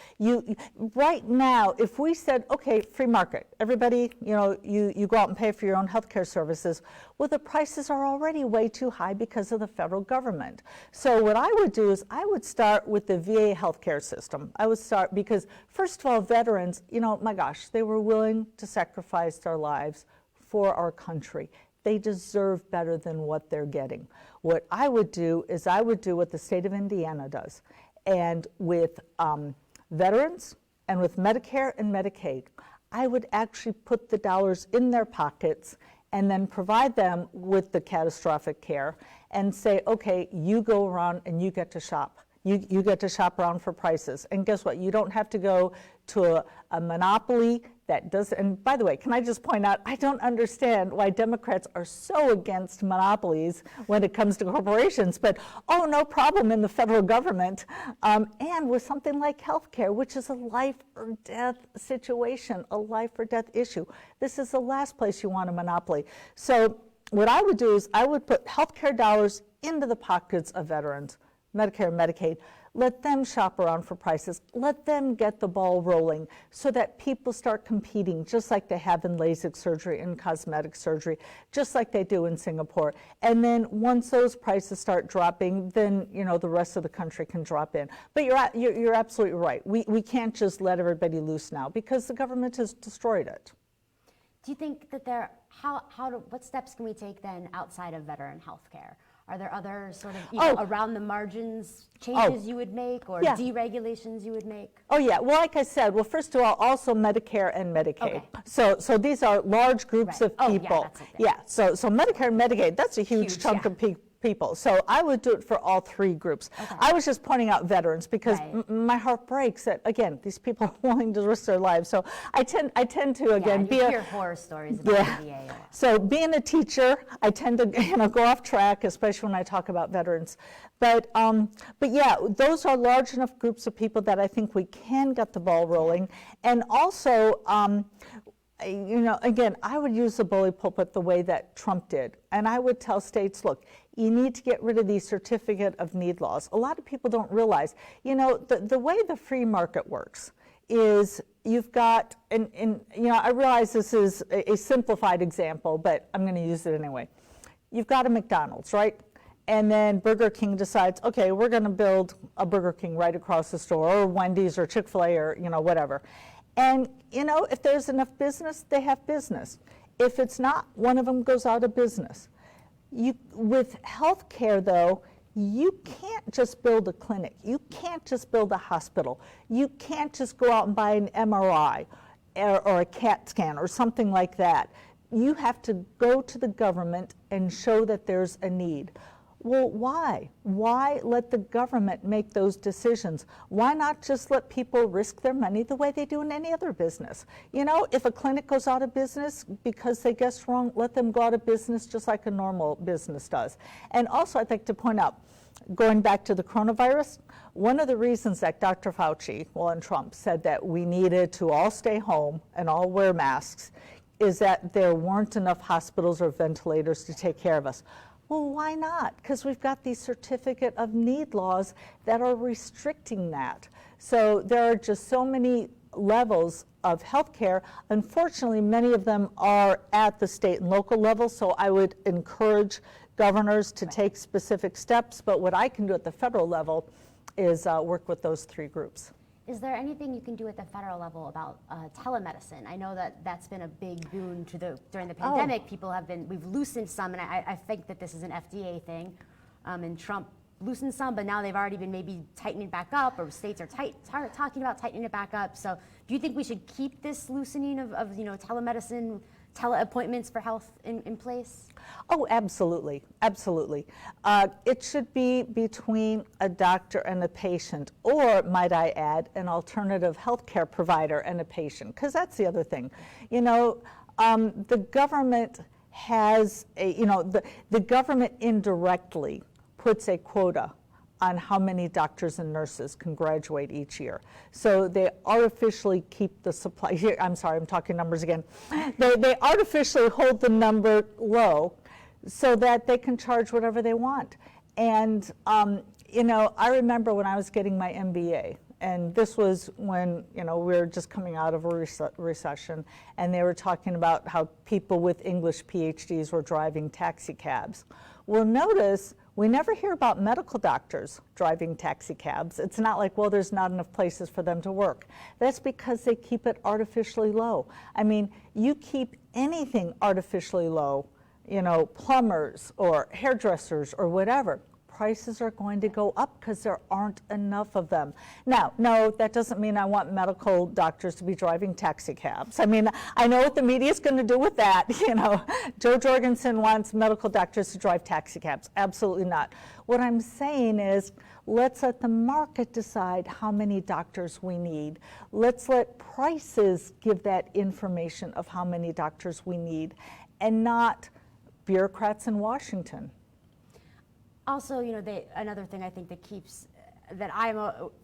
Right now, if we said, okay, free market, everybody, you go out and pay for your own healthcare services, well, the prices are already way too high because of the federal government. So what I would do is I would start with the VA healthcare system. I would start because, first of all, veterans, my gosh, they were willing to sacrifice their lives for our country. They deserve better than what they're getting. What I would do is I would do what the state of Indiana does. And with veterans, and with Medicare and Medicaid, I would actually put the dollars in their pockets and then provide them with the catastrophic care and say, okay, you go around and you get to shop. You get to shop around for prices. And guess what? You don't have to go to a monopoly that does, and by the way, can I just point out, I don't understand why Democrats are so against monopolies when it comes to corporations, but oh, no problem in the federal government. And with something like healthcare, which is a life or death situation, a life or death issue, this is the last place you want a monopoly. So what I would do is I would put healthcare dollars into the pockets of veterans, Medicare and Medicaid. Let them shop around for prices. Let them get the ball rolling so that people start competing just like they have in LASIK surgery and cosmetic surgery, just like they do in Singapore. And then once those prices start dropping, then the rest of the country can drop in. But you're absolutely right. We can't just let everybody loose now because the government has destroyed it. Do you think that what steps can we take then outside of veteran health care? Are there other sort of around the margins changes you would make or deregulations you would make? Oh yeah, well like I said, first of all, also Medicare and Medicaid. Okay. So these are large groups of people. So Medicare and Medicaid, that's a huge chunk of people. So I would do it for all three groups. Okay. I was just pointing out veterans because my heart breaks that, again, these people are willing to risk their lives. So I tend to, again, you hear horror stories about VA a lot. So being a teacher, I tend to go off track, especially when I talk about veterans. But yeah, those are large enough groups of people that I think we can get the ball rolling. And also, again, I would use the bully pulpit the way that Trump did. And I would tell states, look, you need to get rid of these certificate of need laws. A lot of people don't realize, the way the free market works is you've got, and I realize this is a simplified example, but I'm going to use it anyway. You've got a McDonald's, right? And then Burger King decides, okay, we're going to build a Burger King right across the store, or Wendy's or Chick-fil-A or whatever. And if there's enough business, they have business. If it's not, one of them goes out of business. With healthcare, though, you can't just build a clinic. You can't just build a hospital. You can't just go out and buy an MRI or a CAT scan or something like that. You have to go to the government and show that there's a need. Well, why? Why let the government make those decisions? Why not just let people risk their money the way they do in any other business? If a clinic goes out of business because they guessed wrong, let them go out of business just like a normal business does. And also, I'd like to point out, going back to the coronavirus, one of the reasons that Dr. Fauci, and Trump said that we needed to all stay home and all wear masks is that there weren't enough hospitals or ventilators to take care of us. Well, why not? Because we've got these certificate of need laws that are restricting that. So there are just so many levels of healthcare. Unfortunately, many of them are at the state and local level, so I would encourage governors to take specific steps, but what I can do at the federal level is work with those three groups. Is there anything you can do at the federal level about telemedicine? I know that that's been a big boon during the pandemic. We've loosened some, and I think that this is an FDA thing, and Trump loosened some, but now they've already been maybe tightening back up, or states are talking about tightening it back up. So do you think we should keep this loosening of telemedicine, teleappointments for health in place? Oh, absolutely, absolutely. It should be between a doctor and a patient, or might I add, an alternative healthcare provider and a patient, because that's the other thing. The government has the government indirectly puts a quota on how many doctors and nurses can graduate each year. So they artificially keep the supply, here, I'm sorry, I'm talking numbers again. They artificially hold the number low so that they can charge whatever they want. And, I remember when I was getting my MBA, and this was when, we were just coming out of a recession, and they were talking about how people with English PhDs were driving taxi cabs. Well, notice, we never hear about medical doctors driving taxi cabs. It's not like, well, there's not enough places for them to work. That's because they keep it artificially low. I mean, you keep anything artificially low, plumbers or hairdressers or whatever, prices are going to go up because there aren't enough of them. Now, no, that doesn't mean I want medical doctors to be driving taxi cabs. I mean, I know what the media is going to do with that. You know, Joe Jorgensen wants medical doctors to drive taxi cabs. Absolutely not. What I'm saying is, let's let the market decide how many doctors we need. Let's let prices give that information of how many doctors we need, and not bureaucrats in Washington. Also, you know, another thing I think that I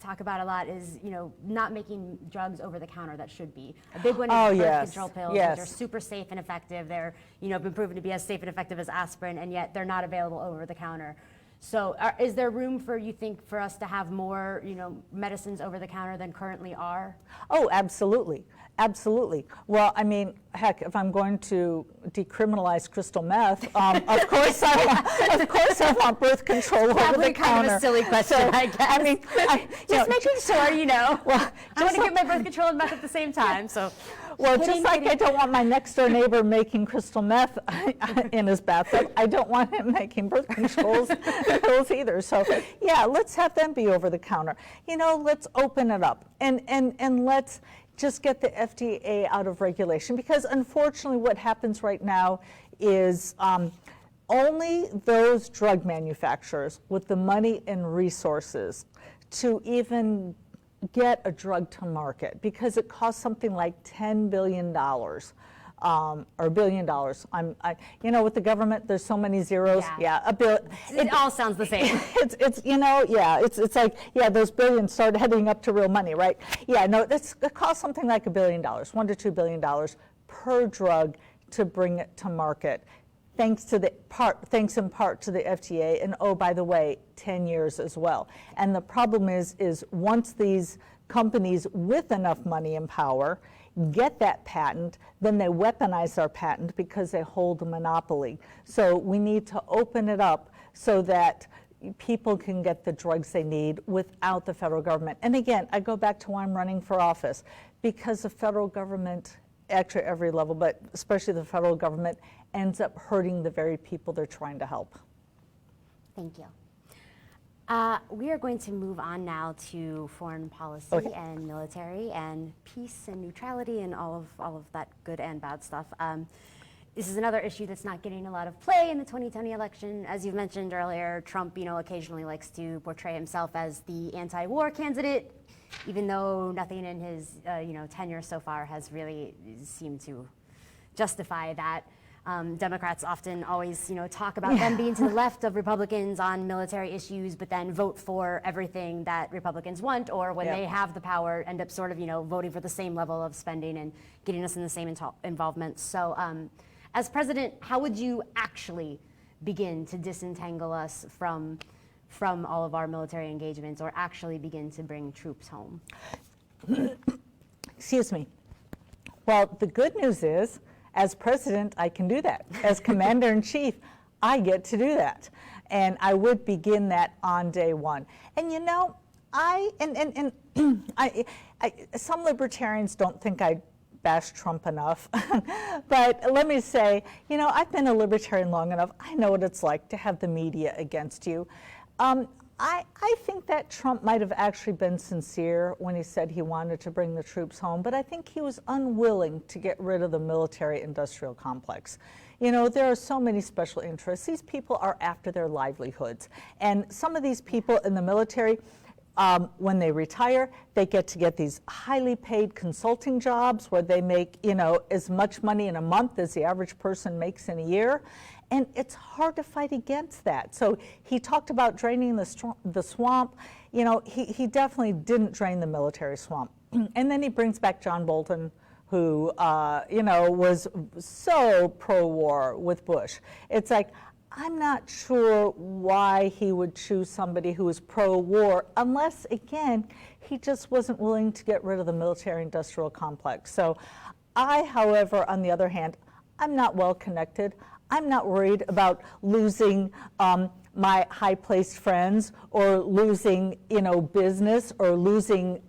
talk about a lot is, you know, not making drugs over the counter that should be. A big one is birth control pills, which are super safe and effective. They're, you know, been proven to be as safe and effective as aspirin, and yet they're not available over the counter. So is there room for, you think, for us to have more, you know, medicines over the counter than currently are? Oh, absolutely. Absolutely. Well, I mean, heck, if I'm going to decriminalize crystal meth, of course I want birth control over the Probably counter. kind of a silly question, So, I guess. I mean, just making sure, you know. Well, I want to get my birth control and meth at the same time, so. Well, just like I don't want my next door neighbor making crystal meth in his bathtub, I don't want him making birth control pills either. So, yeah, let's have them be over the counter. You know, let's open it up, and let's just get the FDA out of regulation, because unfortunately what happens right now is only those drug manufacturers with the money and resources to even get a drug to market, because it costs something like $10 billion or $1 billion. You know, with the government, there's so many zeros. Yeah. $1 billion. It all sounds the same. It's you know, yeah, it's like, yeah, those billions start heading up to real money, right? Yeah, no, it costs something like $1 billion, $1 to $2 billion per drug to bring it to market. Thanks in part to the FDA, and oh, by the way, 10 years as well. And the problem is once these companies with enough money and power get that patent, then they weaponize our patent because they hold a monopoly. So we need to open it up so that people can get the drugs they need without the federal government. And again, I go back to why I'm running for office, because the federal government, actually every level, but especially the federal government, ends up hurting the very people they're trying to help. Thank you. We are going to move on now to foreign policy and military and peace and neutrality and all of that good and bad stuff. This is another issue that's not getting a lot of play in the 2020 election. As you've mentioned earlier, Trump, you know, occasionally likes to portray himself as the anti-war candidate, even though nothing in his you know, tenure so far has really seemed to justify that. Democrats often always, you know, talk about them being to the left of Republicans on military issues, but then vote for everything that Republicans want, or when they have the power, end up sort of, you know, voting for the same level of spending and getting us in the same involvement. So, as president, how would you actually begin to disentangle us from all of our military engagements, or actually begin to bring troops home? Excuse me. Well, the good news is, as president, I can do that. As commander-in-chief, I get to do that. And I would begin that on day one. And you know, some libertarians don't think I bash Trump enough. But let me say, you know, I've been a libertarian long enough. I know what it's like to have the media against you. I think that Trump might have actually been sincere when he said he wanted to bring the troops home, but I think he was unwilling to get rid of the military-industrial complex. You know, there are so many special interests. These people are after their livelihoods. And some of these people in the military, when they retire, they get these highly paid consulting jobs where they make, you know, as much money in a month as the average person makes in a year. And it's hard to fight against that. So he talked about draining the swamp. You know, he definitely didn't drain the military swamp. And then he brings back John Bolton, who, you know, was so pro-war with Bush. It's like, I'm not sure why he would choose somebody who was pro-war, unless, again, he just wasn't willing to get rid of the military-industrial complex. So I, however, on the other hand, I'm not well connected. I'm not worried about losing my high-placed friends, or losing, you know, business, or losing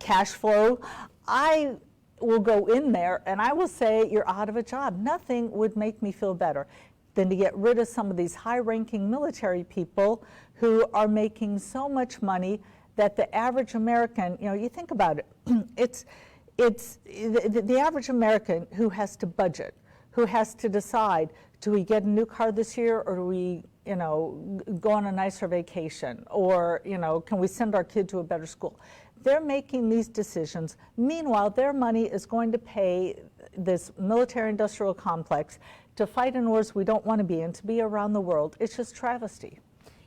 cash flow. I will go in there and I will say, you're out of a job. Nothing would make me feel better. than to get rid of some of these high-ranking military people who are making so much money that the average American, you think about it, it's the average American who has to budget, who has to decide, do we get a new car this year, or do we, go on a nicer vacation, or, can we send our kid to a better school? They're making these decisions. Meanwhile, their money is going to pay this military-industrial complex to fight in wars we don't want to be in, to be around the world. It's just travesty.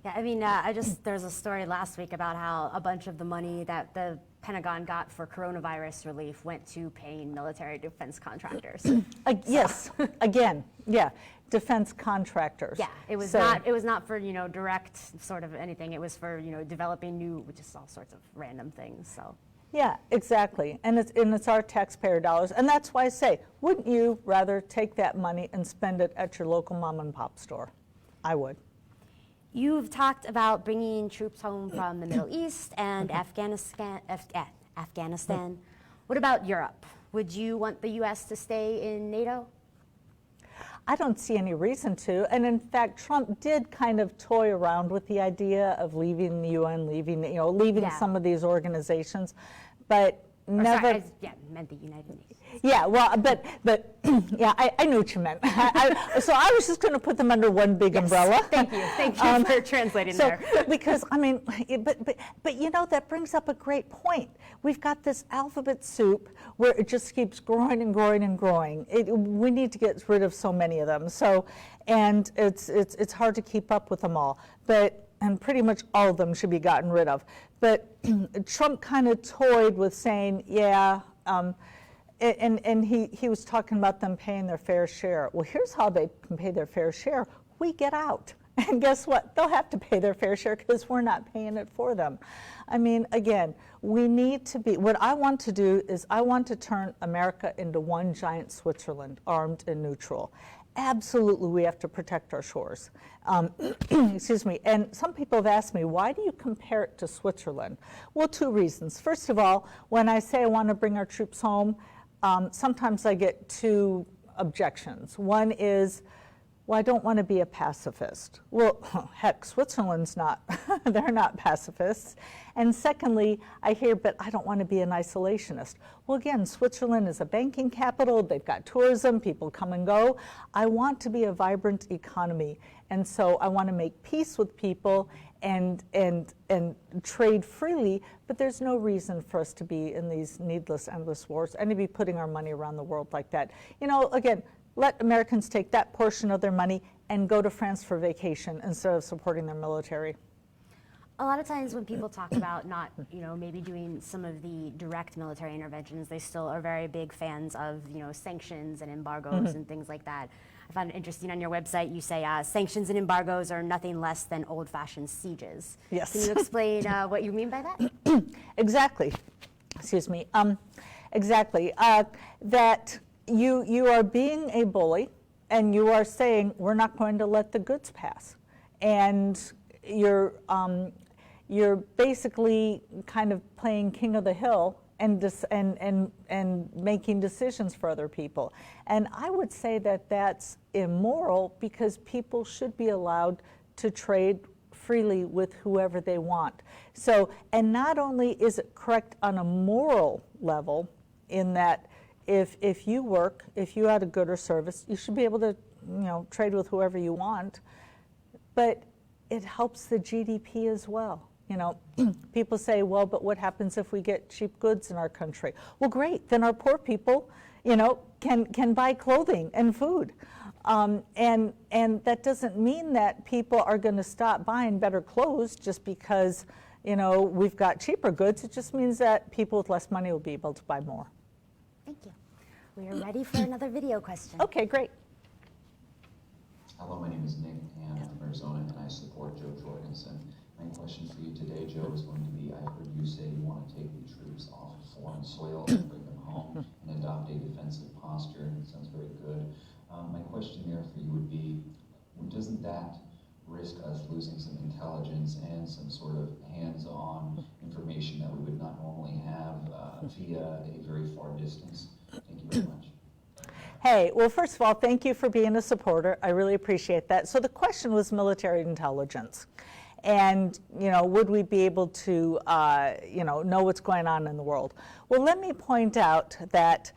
Yeah, I mean, there's a story last week about how a bunch of the money that the Pentagon got for coronavirus relief went to paying military defense contractors. Yes, again, yeah, defense contractors. Yeah, it was not for, direct sort of anything. It was for, developing new, just all sorts of random things, so. Yeah, exactly, and it's our taxpayer dollars, and that's why I say, wouldn't you rather take that money and spend it at your local mom and pop store? I would. You've talked about bringing troops home from the Middle East and Afghanistan. What about Europe? Would you want the U.S. to stay in NATO? I don't see any reason to, and in fact, Trump did kind of toy around with the idea of leaving the UN, leaving some of these organizations, but never. Sorry, I meant the United Nations. Yeah, well, but yeah, I knew what you meant. So I was just going to put them under one big umbrella. Thank you for translating there. Because I mean, but that brings up a great point. We've got this alphabet soup where it just keeps growing and growing and growing. We need to get rid of so many of them. So, and it's hard to keep up with them all. And pretty much all of them should be gotten rid of. But Trump kind of toyed with saying, yeah. And he was talking about them paying their fair share. Well, here's how they can pay their fair share. We get out. And guess what? They'll have to pay their fair share because we're not paying it for them. I mean, again, we need to be, what I want to do is I want to turn America into one giant Switzerland, armed and neutral. Absolutely, we have to protect our shores. Excuse me. And some people have asked me, why do you compare it to Switzerland? Well, two reasons. First of all, when I say I want to bring our troops home, sometimes I get two objections. One is, well, I don't want to be a pacifist. Well, heck, Switzerland's not, they're not pacifists. And secondly, I hear, but I don't want to be an isolationist. Well, again, Switzerland is a banking capital, they've got tourism, people come and go. I want to be a vibrant economy. And so I want to make peace with people and trade freely, but there's no reason for us to be in these needless, endless wars and to be putting our money around the world like that. Again, let Americans take that portion of their money and go to France for vacation instead of supporting their military. A lot of times when people talk about not, maybe doing some of the direct military interventions, they still are very big fans of, sanctions and embargoes and things like that. I found it interesting on your website, you say sanctions and embargoes are nothing less than old-fashioned sieges. Yes. Can you explain what you mean by that? Exactly. Excuse me. Exactly. That you are being a bully and you are saying we're not going to let the goods pass. And you're basically kind of playing king of the hill and making decisions for other people. And I would say that that's immoral because people should be allowed to trade freely with whoever they want. So, and not only is it correct on a moral level in that if you had a good or service, you should be able to, trade with whoever you want, but it helps the GDP as well. People say, well, but what happens if we get cheap goods in our country? Well, great, then our poor people, can buy clothing and food. And that doesn't mean that people are going to stop buying better clothes just because, we've got cheaper goods. It just means that people with less money will be able to buy more. Thank you. We are ready for another video question. Okay, great. Hello, my name is Nick, and I'm from Arizona, and I support Joe Jorgensen. My question for you today, Joe, is going to be, I heard you say you want to take the troops off of foreign soil and bring them home and adopt a defensive posture, and it sounds very good. My question there for you would be, doesn't that risk us losing some intelligence and some sort of hands-on information that we would not normally have via a very far distance? Thank you very much. Hey, well, first of all, thank you for being a supporter. I really appreciate that. So the question was military intelligence. And, would we be able to, know what's going on in the world? Well, let me point out that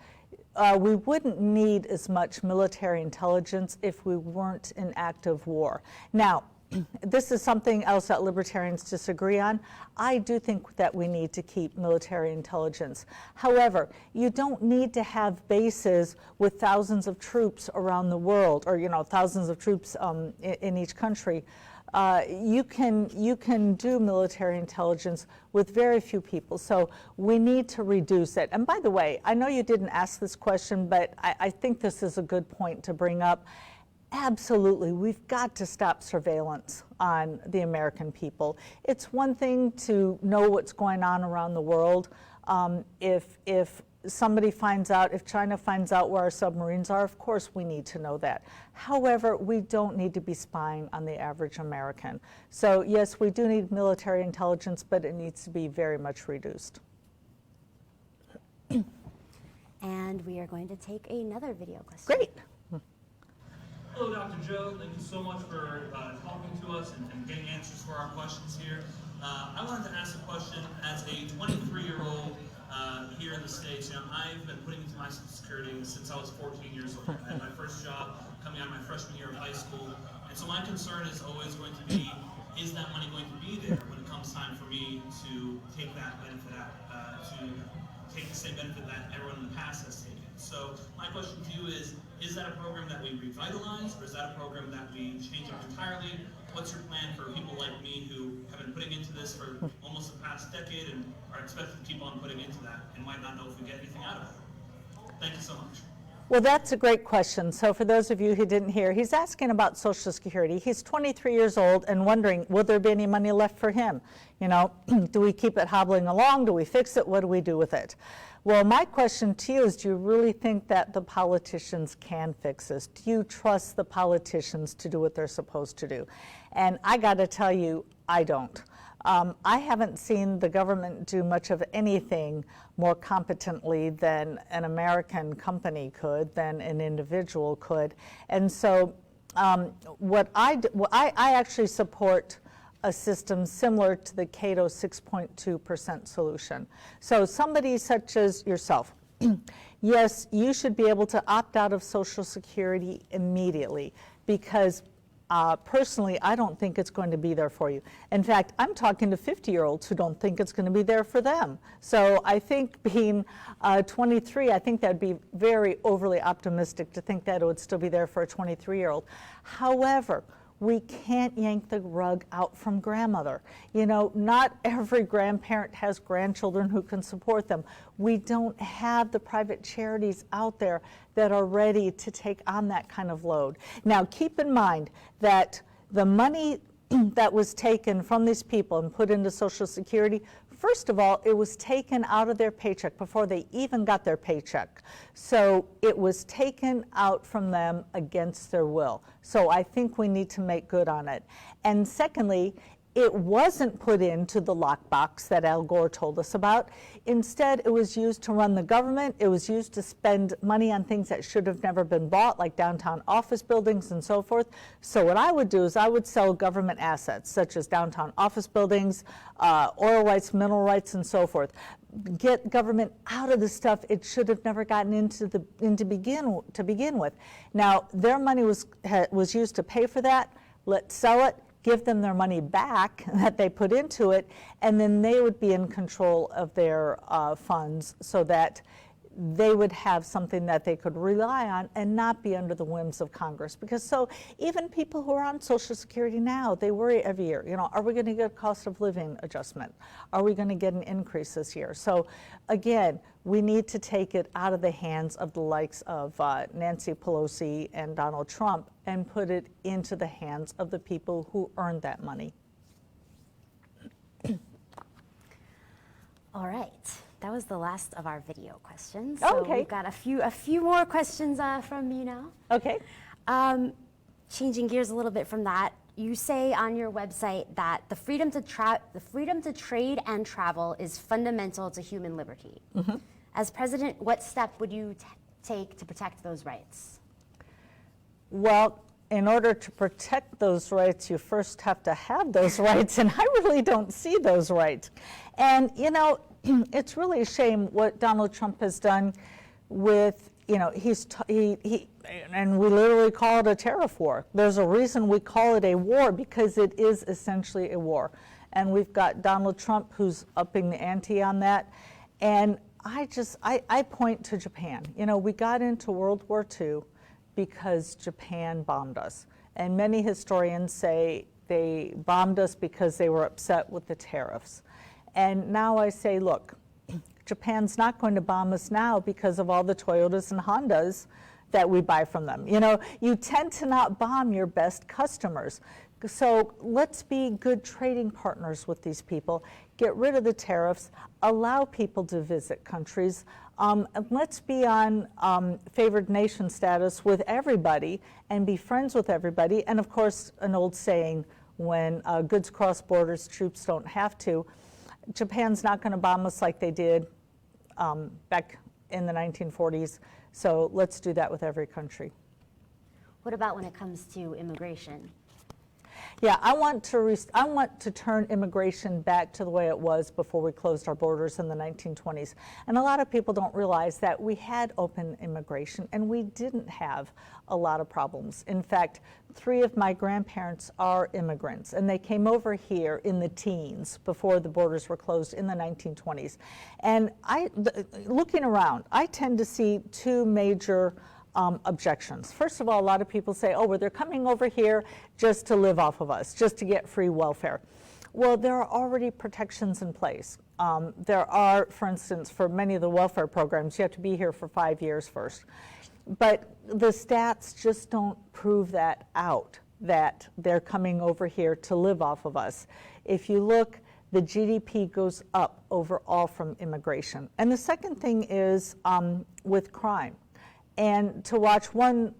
we wouldn't need as much military intelligence if we weren't in active war. Now, this is something else that libertarians disagree on. I do think that we need to keep military intelligence. However, you don't need to have bases with thousands of troops around the world, or thousands of troops in each country. You can do military intelligence with very few people, so we need to reduce it. And by the way, I know you didn't ask this question, but I think this is a good point to bring up. Absolutely, we've got to stop surveillance on the American people. It's one thing to know what's going on around the world. If somebody finds out, if China finds out where our submarines are, of course we need to know that. However, we don't need to be spying on the average American. So yes, we do need military intelligence, but it needs to be very much reduced. And we are going to take another video question. Great. Hello, Dr. Joe. Thank you so much for talking to us and getting answers for our questions here. I wanted to ask a question as a 23-year-old here in the States. I've been putting into my Social Security since I was 14 years old. I had my first job coming out of my freshman year of high school. And so my concern is always going to be, is that money going to be there when it comes time for me to take that benefit out, to take the same benefit that everyone in the past has taken? So my question to you is that a program that we revitalize, or is that a program that we change up entirely? What's your plan for people like me who have been putting into this for almost the past decade and are expected to keep on putting into that and might not know if we get anything out of it? Thank you so much. Well, that's a great question. So for those of you who didn't hear, he's asking about Social Security. He's 23 years old and wondering, will there be any money left for him? Do we keep it hobbling along? Do we fix it? What do we do with it? Well, my question to you is, do you really think that the politicians can fix this? Do you trust the politicians to do what they're supposed to do? And I got to tell you, I don't. I haven't seen the government do much of anything more competently than an American company could, than an individual could. And so I actually support a system similar to the Cato 6.2% solution. So somebody such as yourself, yes, you should be able to opt out of Social Security immediately, because personally, I don't think it's going to be there for you. In fact, I'm talking to 50-year-olds who don't think it's going to be there for them. So I think being 23, I think that'd be very overly optimistic to think that it would still be there for a 23-year-old. However, we can't yank the rug out from grandmother. Not every grandparent has grandchildren who can support them. We don't have the private charities out there that are ready to take on that kind of load. Now, keep in mind that the money that was taken from these people and put into Social Security, first of all, it was taken out of their paycheck before they even got their paycheck. So it was taken out from them against their will. So I think we need to make good on it. And secondly, it wasn't put into the lockbox that Al Gore told us about. Instead, it was used to run the government. It was used to spend money on things that should have never been bought, like downtown office buildings and so forth. So what I would do is I would sell government assets, such as downtown office buildings, oil rights, mineral rights, and so forth. Get government out of the stuff it should have never gotten into to begin with. Now, their money was used to pay for that. Let's sell it, give them their money back that they put into it, and then they would be in control of their funds so that they would have something that they could rely on and not be under the whims of Congress. Because so even people who are on Social Security now, they worry every year, are we going to get a cost of living adjustment? Are we going to get an increase this year? So again, we need to take it out of the hands of the likes of Nancy Pelosi and Donald Trump and put it into the hands of the people who earned that money. All right. That was the last of our video questions. So okay. We've got a few more questions from you now. Okay. Changing gears a little bit from that, you say on your website that the freedom to trade and travel is fundamental to human liberty. Mm-hmm. As president, what step would you take to protect those rights? Well, in order to protect those rights, you first have to have those rights, and I really don't see those rights. And, you know, it's really a shame what Donald Trump has done with, you know, and we literally call it a tariff war. There's a reason we call it a war, because it is essentially a war. And we've got Donald Trump who's upping the ante on that. And I point to Japan. You know, we got into World War II because Japan bombed us. And many historians say they bombed us because they were upset with the tariffs. And now I say, look, Japan's not going to bomb us now because of all the Toyotas and Hondas that we buy from them. You know, you tend to not bomb your best customers. So let's be good trading partners with these people, get rid of the tariffs, allow people to visit countries, and let's be on favored nation status with everybody and be friends with everybody. And of course, an old saying, when goods cross borders, troops don't have to. Japan's not going to bomb us like they did back in the 1940s. So let's do that with every country. What about when it comes to immigration? Yeah, I want to turn immigration back to the way it was before we closed our borders in the 1920s. And a lot of people don't realize that we had open immigration and we didn't have a lot of problems. In fact, 3 of my grandparents are immigrants, and they came over here in the teens before the borders were closed in the 1920s. And looking around, I tend to see 2 major objections. First of all, a lot of people say, oh, well, they're coming over here just to live off of us, just to get free welfare. Well, there are already protections in place. There are, for instance, for many of the welfare programs, you have to be here for 5 years first. But the stats just don't prove that out, that they're coming over here to live off of us. If you look, the GDP goes up overall from immigration. And the second thing is with crime. And to watch one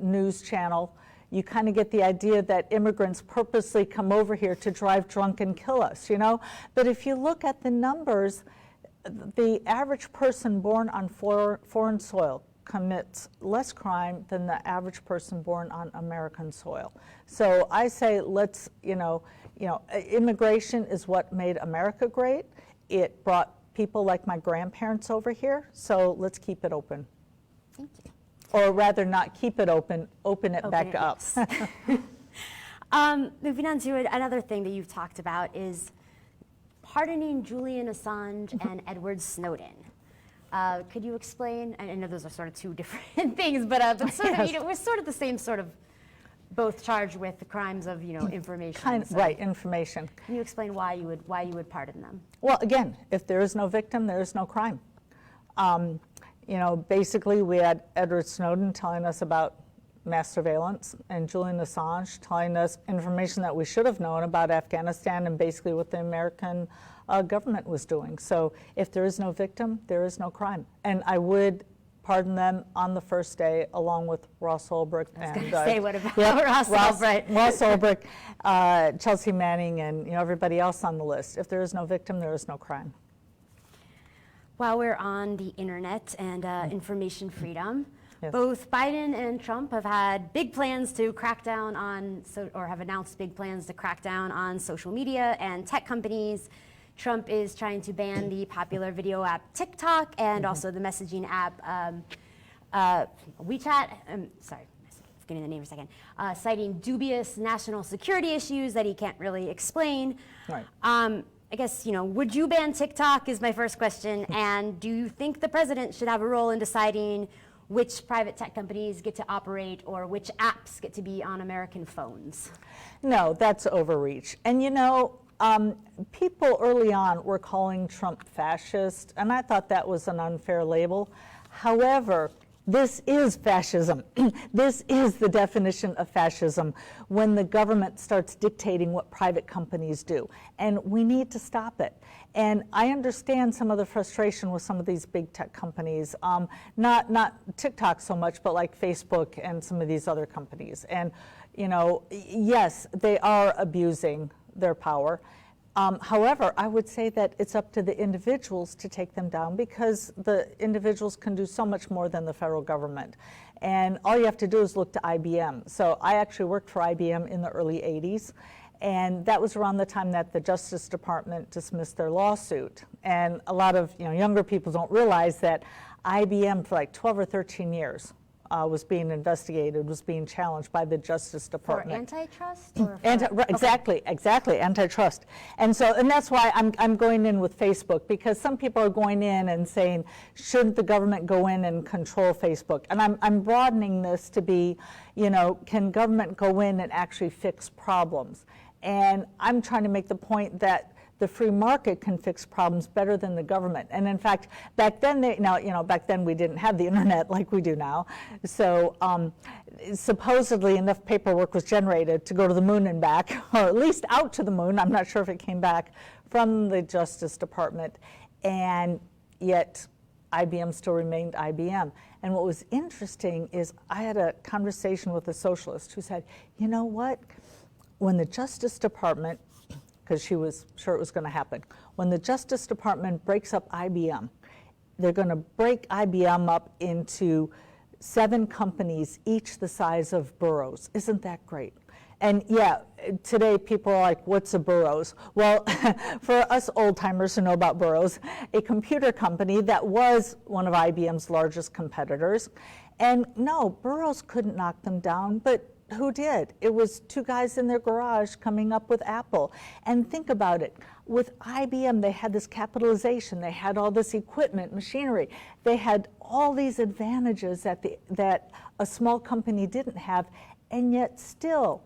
news channel, you kind of get the idea that immigrants purposely come over here to drive drunk and kill us, you know? But if you look at the numbers, the average person born on foreign soil commits less crime than the average person born on American soil. So I say let's, immigration is what made America great. It brought people like my grandparents over here, so let's keep it open. Thank you. Or rather not keep it open it back up. Moving on to another thing that you've talked about is pardoning Julian Assange and Edward Snowden. Could you explain? I know those are sort of 2 different things, but sort of, we're sort of the same sort of, both charged with the crimes of information. Right, information. Can you explain why you would pardon them? Well, again, if there is no victim, there is no crime. Basically we had Edward Snowden telling us about mass surveillance and Julian Assange telling us information that we should have known about Afghanistan and basically what the American government was doing. So if there is no victim, there is no crime. And I would pardon them on the first day along with Ross Ulbricht. I was going to say, what about Ross Ulbricht? Ross Ulbricht, Chelsea Manning, and everybody else on the list. If there is no victim, there is no crime. While we're on the internet and information freedom, yes. Both Biden and Trump have had big plans to crack down on, or have announced big plans to crack down on social media and tech companies. Trump is trying to ban the popular video app TikTok and also the messaging app WeChat. Sorry, forgetting the name for a second. Citing dubious national security issues that he can't really explain. Right. I guess, would you ban TikTok is my first question, and do you think the president should have a role in deciding which private tech companies get to operate or which apps get to be on American phones? No, that's overreach. And people early on were calling Trump fascist, and I thought that was an unfair label. However, this is fascism. This is the definition of fascism, when the government starts dictating what private companies do. And we need to stop it. And I understand some of the frustration with some of these big tech companies, not TikTok so much, but like Facebook and some of these other companies. And, yes, they are abusing their power. However, I would say that it's up to the individuals to take them down, because the individuals can do so much more than the federal government. And all you have to do is look to IBM. So I actually worked for IBM in the early 80s. And that was around the time that the Justice Department dismissed their lawsuit. And a lot of younger people don't realize that IBM for like 12 or 13 years was being investigated, was being challenged by the Justice Department. For antitrust? Or for, Exactly, antitrust. And that's why I'm going in with Facebook, because some people are going in and saying, shouldn't the government go in and control Facebook? And I'm broadening this to be, can government go in and actually fix problems? And I'm trying to make the point that the free market can fix problems better than the government. And in fact, back then, back then we didn't have the internet like we do now. So supposedly enough paperwork was generated to go to the moon and back, or at least out to the moon. I'm not sure if it came back from the Justice Department. And yet IBM still remained IBM. And what was interesting is I had a conversation with a socialist who said, you know what? When the Justice Department, because she was sure it was going to happen, when the Justice Department breaks up IBM, they're going to break IBM up into 7 companies, each the size of boroughs. Isn't that great? And yeah, today people are like, what's a boroughs? Well, for us old timers who know about boroughs, a computer company that was one of IBM's largest competitors. And no, boroughs couldn't knock them down, but who did? It was 2 guys in their garage coming up with Apple. And think about it. With IBM, they had this capitalization. They had all this equipment, machinery. They had all these advantages that a small company didn't have, and yet still,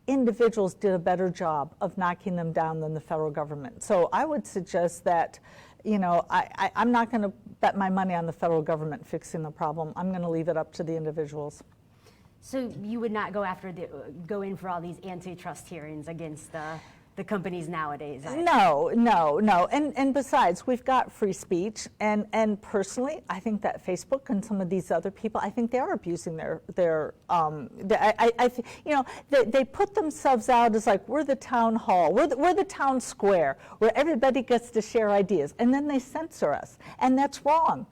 individuals did a better job of knocking them down than the federal government. So I would suggest that, I'm not going to bet my money on the federal government fixing the problem. I'm going to leave it up to the individuals. So you would not go in for all these antitrust hearings against the companies nowadays? No. And besides, we've got free speech. And personally, I think that Facebook and some of these other people, I think they are abusing they put themselves out as like, we're the town hall, we're the town square, where everybody gets to share ideas. And then they censor us. And that's wrong.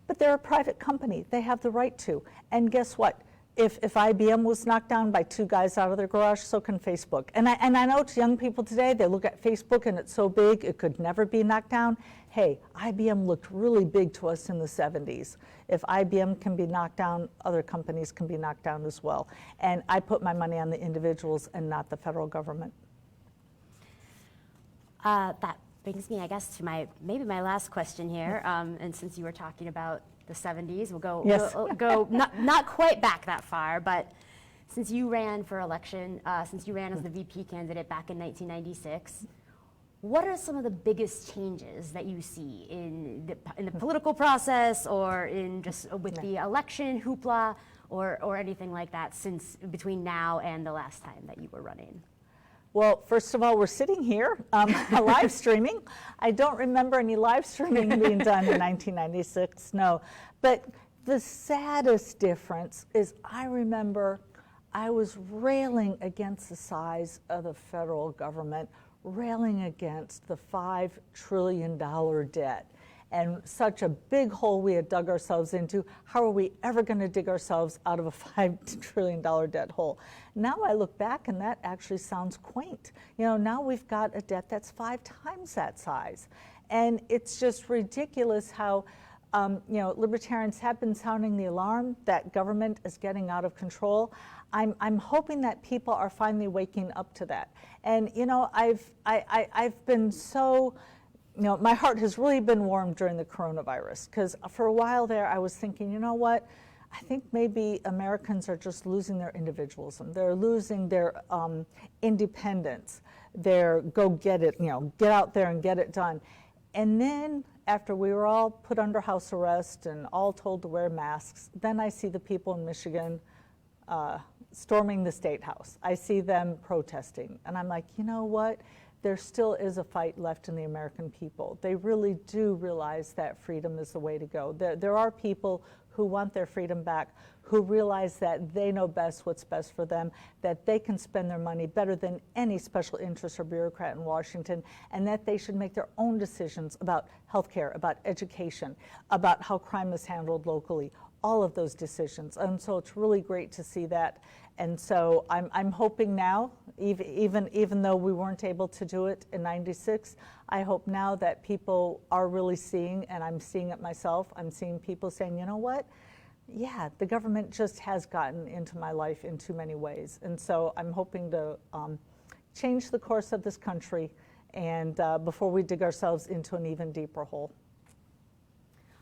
But they're a private company. They have the right to. And guess what? If IBM was knocked down by 2 guys out of their garage, so can Facebook. And I know to young people today, they look at Facebook and it's so big, it could never be knocked down. Hey, IBM looked really big to us in the 70s. If IBM can be knocked down, other companies can be knocked down as well. And I put my money on the individuals and not the federal government. That brings me, I guess, to maybe my last question here. And since you were talking about the 70s, we'll go not quite back that far, but since you ran for election, since you ran as the VP candidate back in 1996, what are some of the biggest changes that you see in the political process, or in just with the election hoopla, or anything like that since between now and the last time that you were running? Well, first of all, we're sitting here live streaming. I don't remember any live streaming being done in 1996, no. But the saddest difference is I remember I was railing against the size of the federal government, railing against the $5 trillion debt. And such a big hole we had dug ourselves into. How are we ever going to dig ourselves out of a $5 trillion debt hole? Now I look back and that actually sounds quaint. Now we've got a debt that's 5 times that size. And it's just ridiculous how, libertarians have been sounding the alarm that government is getting out of control. I'm hoping that people are finally waking up to that. And, I've been so, my heart has really been warmed during the coronavirus, because for a while there I was thinking, you know what, I think maybe Americans are just losing their individualism. They're losing their independence, their go get it, get out there and get it done. And then after we were all put under house arrest and all told to wear masks, then I see the people in Michigan storming the State House. I see them protesting. And I'm like, you know what? There still is a fight left in the American people. They really do realize that freedom is the way to go. There are people who want their freedom back, who realize that they know best what's best for them, that they can spend their money better than any special interest or bureaucrat in Washington, and that they should make their own decisions about healthcare, about education, about how crime is handled locally, all of those decisions. And so it's really great to see that. And so I'm hoping now, even though we weren't able to do it in '96, I hope now that people are really seeing, and I'm seeing it myself, I'm seeing people saying, you know what? Yeah, the government just has gotten into my life in too many ways. And so I'm hoping to change the course of this country and before we dig ourselves into an even deeper hole.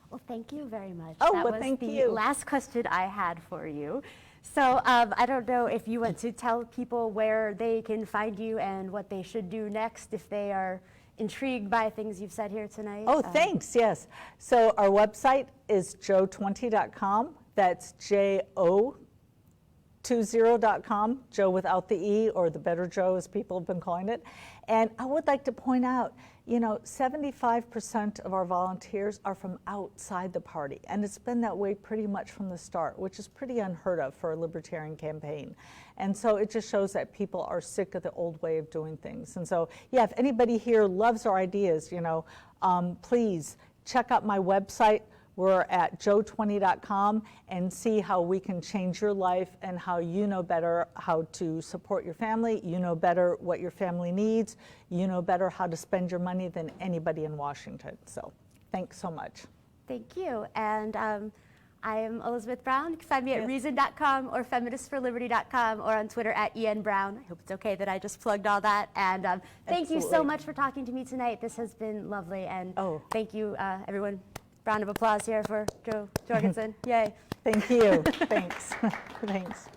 Well, thank you very much. Oh, that well, was thank the you. last question I had for you. So I don't know if you want to tell people where they can find you and what they should do next if they are intrigued by things you've said here tonight. Oh, thanks, yes. So our website is joe20.com. That's JO20.com, Joe without the E, or the better Joe as people have been calling it. And I would like to point out, you know, 75% of our volunteers are from outside the party, and it's been that way pretty much from the start, which is pretty unheard of for a libertarian campaign. And so it just shows that people are sick of the old way of doing things. And so, yeah, if anybody here loves our ideas, you know, please check out my website. We're at joe20.com and see how we can change your life and how you know better how to support your family. You know better what your family needs. You know better how to spend your money than anybody in Washington. So thanks so much. Thank you. And I am Elizabeth Brown. You can find me at Yes. reason.com or feministforliberty.com or on Twitter at @ENBrown. I hope it's okay that I just plugged all that. And thank you so Absolutely. much for talking to me tonight. This has been lovely. And Oh. thank you, everyone. Round of applause here for Joe Jorgensen. Yay. Thank you. Thanks. Thanks.